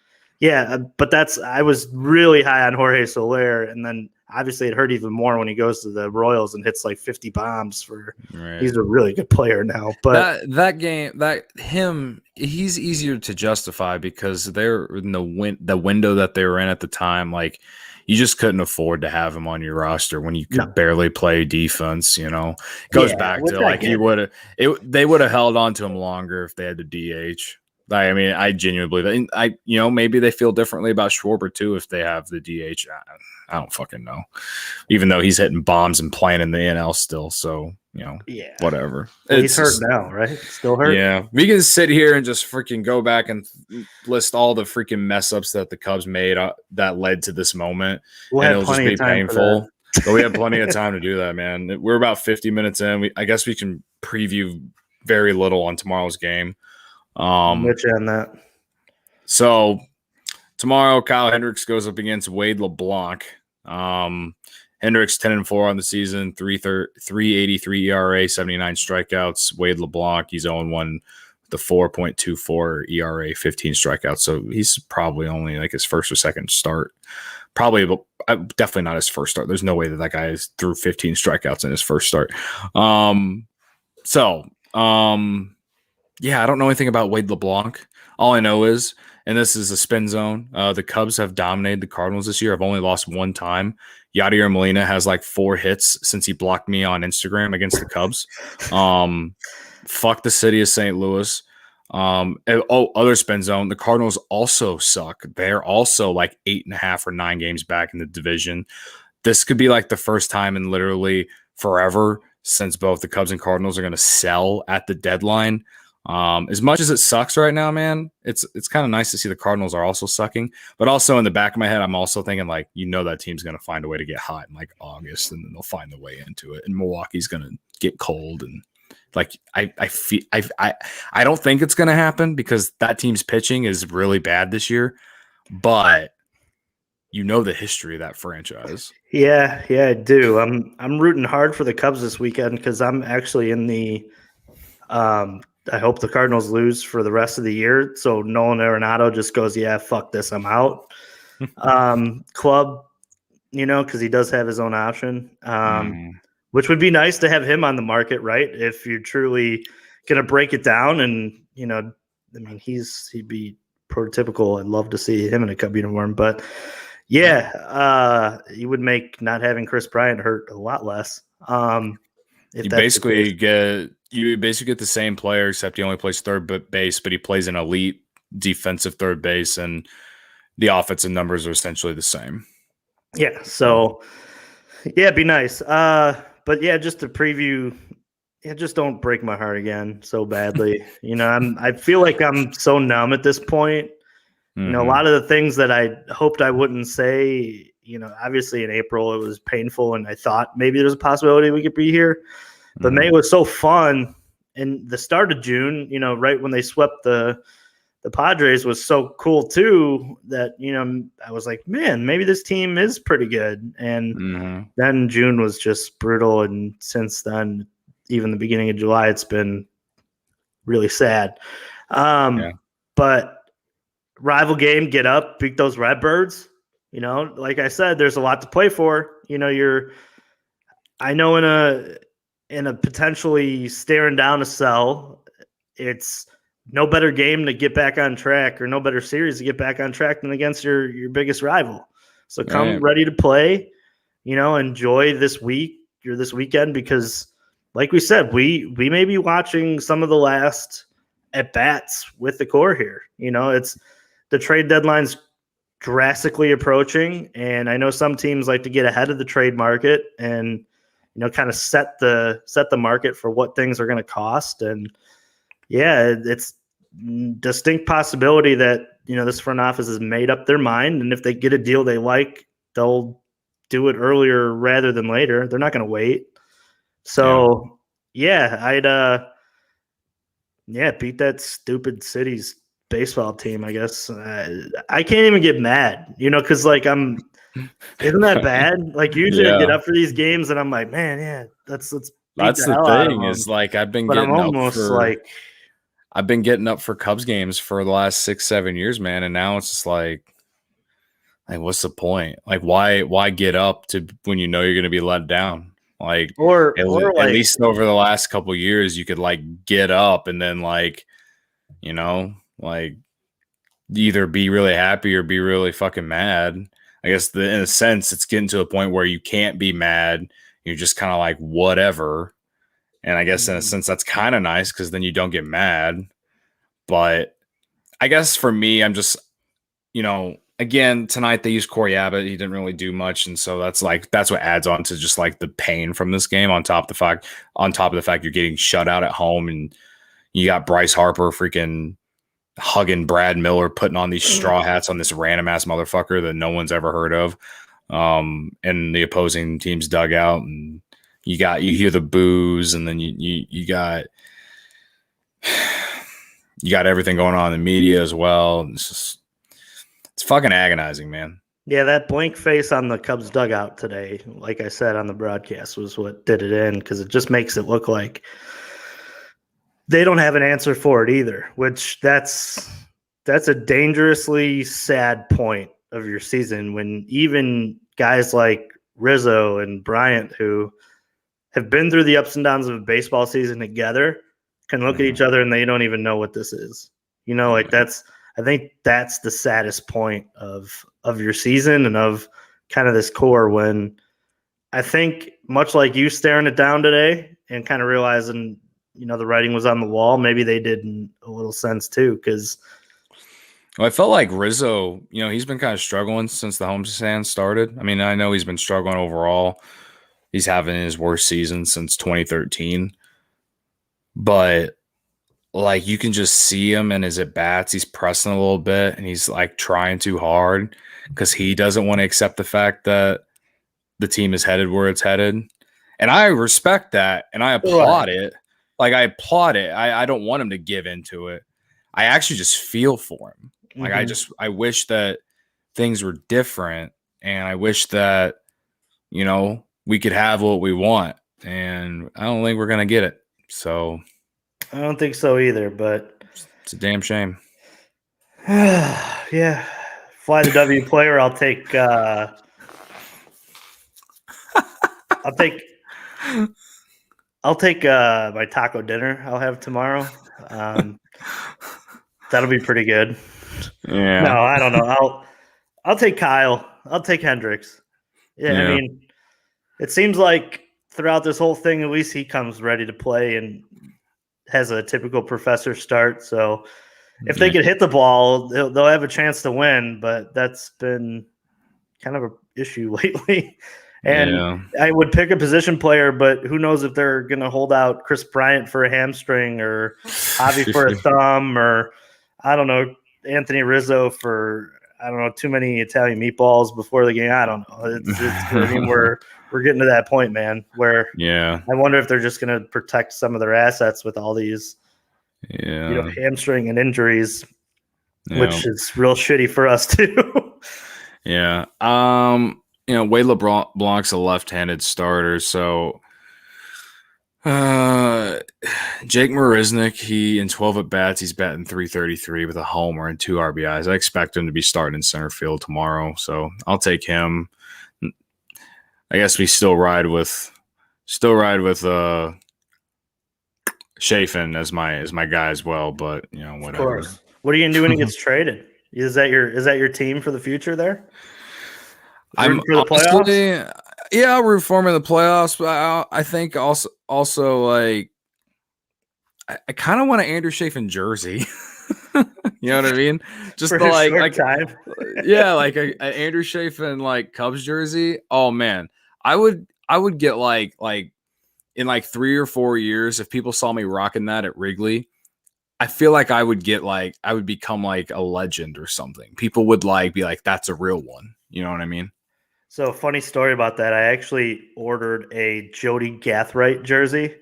but I was really high on Jorge Soler, and then obviously it hurt even more when he goes to the Royals and hits like 50 bombs he's a really good player now. But he's easier to justify because they're in the window that they were in at the time. Like, you just couldn't afford to have him on your roster when you could barely play defense. It goes back to like they would have held on to him longer if they had the DH. I mean, I genuinely believe that. Maybe they feel differently about Schwarber too if they have the DH. I don't fucking know. Even though he's hitting bombs and playing in the NL still, so whatever. Well, he's hurt now, right? Still hurt. Yeah, we can sit here and just freaking go back and list all the freaking mess ups that the Cubs made that led to this moment, and it'll just be painful. But we have plenty of time to do that, man. We're about 50 minutes in. I guess we can preview very little on tomorrow's game. Which on that. So tomorrow, Kyle Hendricks goes up against Wade LeBlanc. Hendricks 10-4 on the season, 3.83 ERA, 79 strikeouts. Wade LeBlanc, he's 0-1 with the 4.24 ERA, 15 strikeouts. So he's probably only like his first or second start. Probably, definitely not his first start. There's no way that guy threw 15 strikeouts in his first start. I don't know anything about Wade LeBlanc. All I know is, and this is a spin zone, the Cubs have dominated the Cardinals this year. I've only lost one time. Yadier Molina has like 4 hits since he blocked me on Instagram against the Cubs. Fuck the city of St. Louis. Other spin zone. The Cardinals also suck. They're also like 8.5 or 9 games back in the division. This could be like the first time in literally forever since both the Cubs and Cardinals are going to sell at the deadline. As much as it sucks right now, man, it's kind of nice to see the Cardinals are also sucking, but also in the back of my head, I'm also thinking like, that team's going to find a way to get hot in like August, and then they'll find the way into it. And Milwaukee's going to get cold. And like, I don't think it's going to happen because that team's pitching is really bad this year, but the history of that franchise. Yeah, I do. I'm rooting hard for the Cubs this weekend because I'm actually in the, I hope the Cardinals lose for the rest of the year. So Nolan Arenado just goes, fuck this, I'm out. Club, because he does have his own option, which would be nice to have him on the market, right? If you're truly going to break it down and, he'd be prototypical. I'd love to see him in a Cub uniform, but he would make not having Chris Bryant hurt a lot less. You basically get the same player, except he only plays third base, but he plays an elite defensive third base, and the offensive numbers are essentially the same. Yeah, so it'd be nice. But just to preview, just don't break my heart again so badly. I feel like I'm so numb at this point. A lot of the things that I hoped I wouldn't say. Obviously in April it was painful, and I thought maybe there's a possibility we could be here. But May was so fun, and the start of June, right when they swept the Padres was so cool too that, I was like, man, maybe this team is pretty good. And then June was just brutal, and since then, even the beginning of July, it's been really sad. But rival game, get up, beat those Redbirds. Like I said, there's a lot to play for. I know in a potentially staring down a cell, it's no better game to get back on track, or no better series to get back on track than against your biggest rival. So come ready to play, enjoy this week or this weekend, because like we said, we may be watching some of the last at bats with the core here. It's the trade deadline's drastically approaching, and I know some teams like to get ahead of the trade market and kind of set the market for what things are going to cost. And it's distinct possibility that, this front office has made up their mind. And if they get a deal they like, they'll do it earlier rather than later. They're not going to wait. So, I'd beat that stupid City's baseball team, I guess. I can't even get mad, because isn't that bad? Like usually I get up for these games and I'm like, man, let's beat that's the the hell out of thing them. is like I've been getting up for Cubs games for the last 6-7 years, man, and now it's just like what's the point? Like why get up to when you know you're going to be let down? Like at least over the last couple of years you could like get up and then like either be really happy or be really fucking mad. I guess in a sense it's getting to a point where you can't be mad. You're just kind of like whatever. And I guess in a sense that's kind of nice because then you don't get mad. But I guess for me, I'm just, again, tonight they used Corey Abbott. He didn't really do much. And so that's what adds on to just like the pain from this game on top of the fact you're getting shut out at home and you got Bryce Harper freaking hugging Brad Miller, putting on these straw hats on this random ass motherfucker that no one's ever heard of. And the opposing team's dugout, and you hear the boos, and then you got everything going on in the media as well. It's fucking agonizing, man. Yeah, that blank face on the Cubs dugout today, like I said on the broadcast, was what did it in, because it just makes it look like they don't have an answer for it either, which that's a dangerously sad point of your season when even guys like Rizzo and Bryant, who have been through the ups and downs of a baseball season together, can look at each other and they don't even know what this is. I think that's the saddest point of your season and of kind of this core, when I think much like you staring it down today and kind of realizing, the writing was on the wall, maybe they did in a little sense too. Because I felt like Rizzo, he's been kind of struggling since the homestand started. I mean, I know he's been struggling overall. He's having his worst season since 2013. But like you can just see him in his at-bats. He's pressing a little bit and he's like trying too hard because he doesn't want to accept the fact that the team is headed where it's headed. And I respect that and I applaud it. Like I applaud it. I don't want him to give into it. I actually just feel for him. Like I wish that things were different, and I wish that, we could have what we want, and I don't think we're going to get it. So I don't think so either, but it's a damn shame. Yeah. Fly the W player. I'll take my taco dinner I'll have tomorrow. That'll be pretty good. Yeah. No, I don't know. I'll take Kyle. I'll take Hendricks. Yeah, I mean, it seems like throughout this whole thing, at least he comes ready to play and has a typical professor start. So if they could hit the ball, they'll have a chance to win. But that's been kind of an issue lately. And I would pick a position player, but who knows if they're going to hold out Chris Bryant for a hamstring or Javi for a thumb, or I don't know, Anthony Rizzo for, I don't know, too many Italian meatballs before the game. I don't know. I mean, we're getting to that point, man, where I wonder if they're just going to protect some of their assets with all these hamstring and injuries, which is real shitty for us too. Yeah. Wade LeBlanc's a left-handed starter, so Jake Marisnik, he in 12 at bats, he's batting .333 with a homer and 2 RBIs. I expect him to be starting in center field tomorrow, so I'll take him. I guess we still ride with Chafin as my guy as well, but whatever. Of course. What are you gonna do when he gets traded? Is that your team for the future there? I'm for the playoffs? Yeah, I'll root for him in the playoffs, but I think also like I kind of want an Andrew Chafin jersey. You know what I mean? Just for like time. Yeah, like a Andrew Chafin like Cubs jersey. Oh man, I would get like in like 3 or 4 years if people saw me rocking that at Wrigley. I feel like I would become like a legend or something. People would be like, that's a real one. You know what I mean? So funny story about that. I actually ordered a Jody Gathright jersey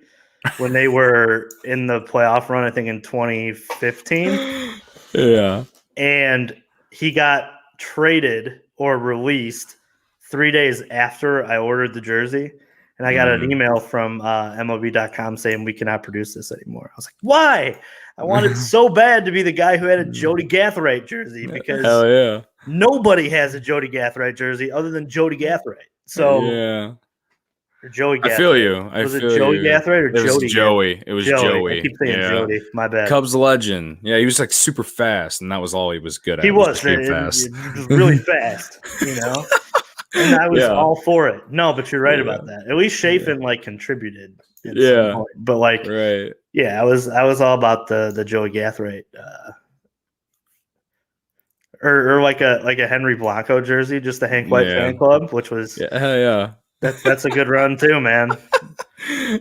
when they were in the playoff run, I think in 2015. Yeah. And he got traded or released 3 days after I ordered the jersey. And I got an email from MLB.com saying we cannot produce this anymore. I was like, why? I wanted so bad to be the guy who had a Jody Gathright jersey because hell yeah. Nobody has a Jody Gathright jersey other than Jody Gathright. So yeah. Or Joey Gathright. I feel you. Was it Joey Gathright or it was Jody? Joey. It was Joey. I keep saying Jody. My bad. Cubs legend. Yeah, he was like super fast, and that was all he was good at. He was fast. He was really fast, And I was all for it. No, but you're right about that. At least Chafin contributed. Some point. But right. Yeah, I was all about the Joey Gathright. Or like a Henry Blanco jersey, just the Hank White fan club, which was That's a good run too, man.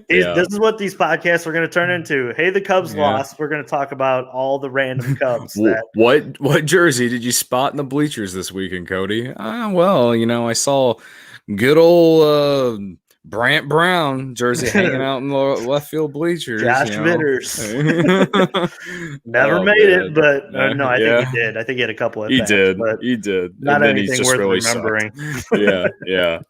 This is what these podcasts are going to turn into. Hey, the Cubs lost. We're going to talk about all the random Cubs. What jersey did you spot in the bleachers this weekend, Cody? Well, I saw good old Brant Brown jersey hanging out in the left field bleachers. Josh Vitters. Never made it, but no, I think he did. I think he had a couple of He did. Not anything worth really remembering. Yeah.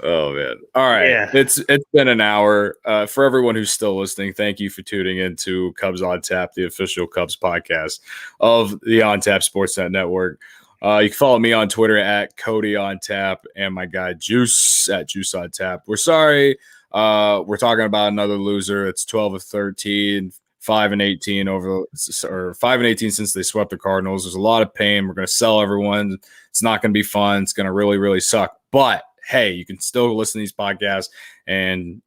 Oh man. All right. Yeah. It's been an hour. For everyone who's still listening, thank you for tuning in to Cubs on Tap, the official Cubs podcast of the On Tap Sportsnet Network. You can follow me on Twitter at Cody on Tap and my guy Juice at Juice on Tap. We're sorry. We're talking about another loser. It's 12 of 13, 5-18 5-18 since they swept the Cardinals. There's a lot of pain. We're going to sell everyone. It's not going to be fun. It's going to really, really suck. But hey, you can still listen to these podcasts. And,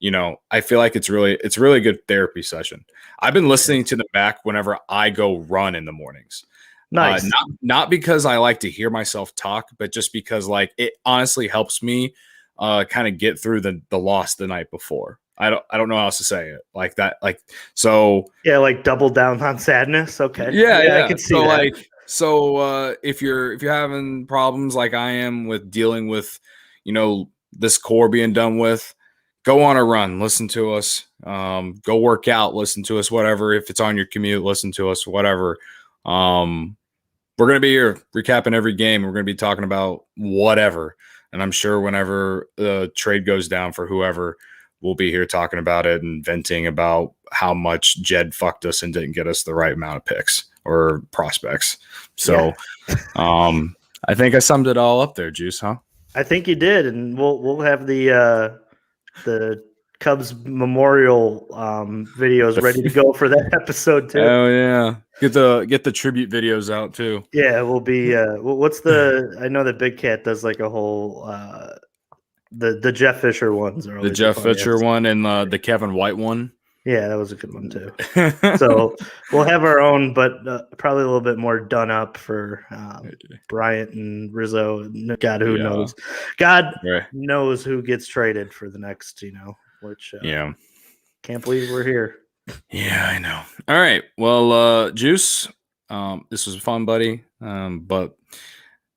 I feel like it's really a good therapy session. I've been listening to them back whenever I go run in the mornings. Nice. Not because I like to hear myself talk, but just because it honestly helps me kind of get through the loss the night before. I don't know how else to say it like that. So yeah, double down on sadness. Okay. Yeah. I can see that. If you're having problems like I am with dealing with, this core being done with, go on a run, listen to us, go work out, listen to us, whatever. If it's on your commute, listen to us, whatever. We're going to be here recapping every game. We're going to be talking about whatever. And I'm sure whenever the trade goes down for whoever, we'll be here talking about it and venting about how much Jed fucked us and didn't get us the right amount of picks or prospects. So I think I summed it all up there, Juice, huh? I think you did. And we'll have the Cubs memorial videos ready to go for that episode too. Oh yeah, get the tribute videos out too. Yeah, we'll be. What's the? I know that Big Cat does a whole. The Jeff Fisher ones are the Jeff Fisher one and the Kevin White one. Yeah, that was a good one too. So we'll have our own, but probably a little bit more done up for Bryant and Rizzo. God, who knows? God knows who gets traded for the next. Which can't believe we're here. Yeah, I know. All right, well, Juice, this was fun, buddy. But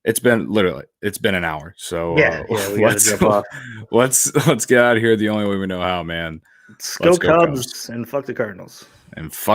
it's been an hour. So we gotta jump off. Let's get out of here the only way we know how, man. Let's go Cubs and fuck the Cardinals. And fuck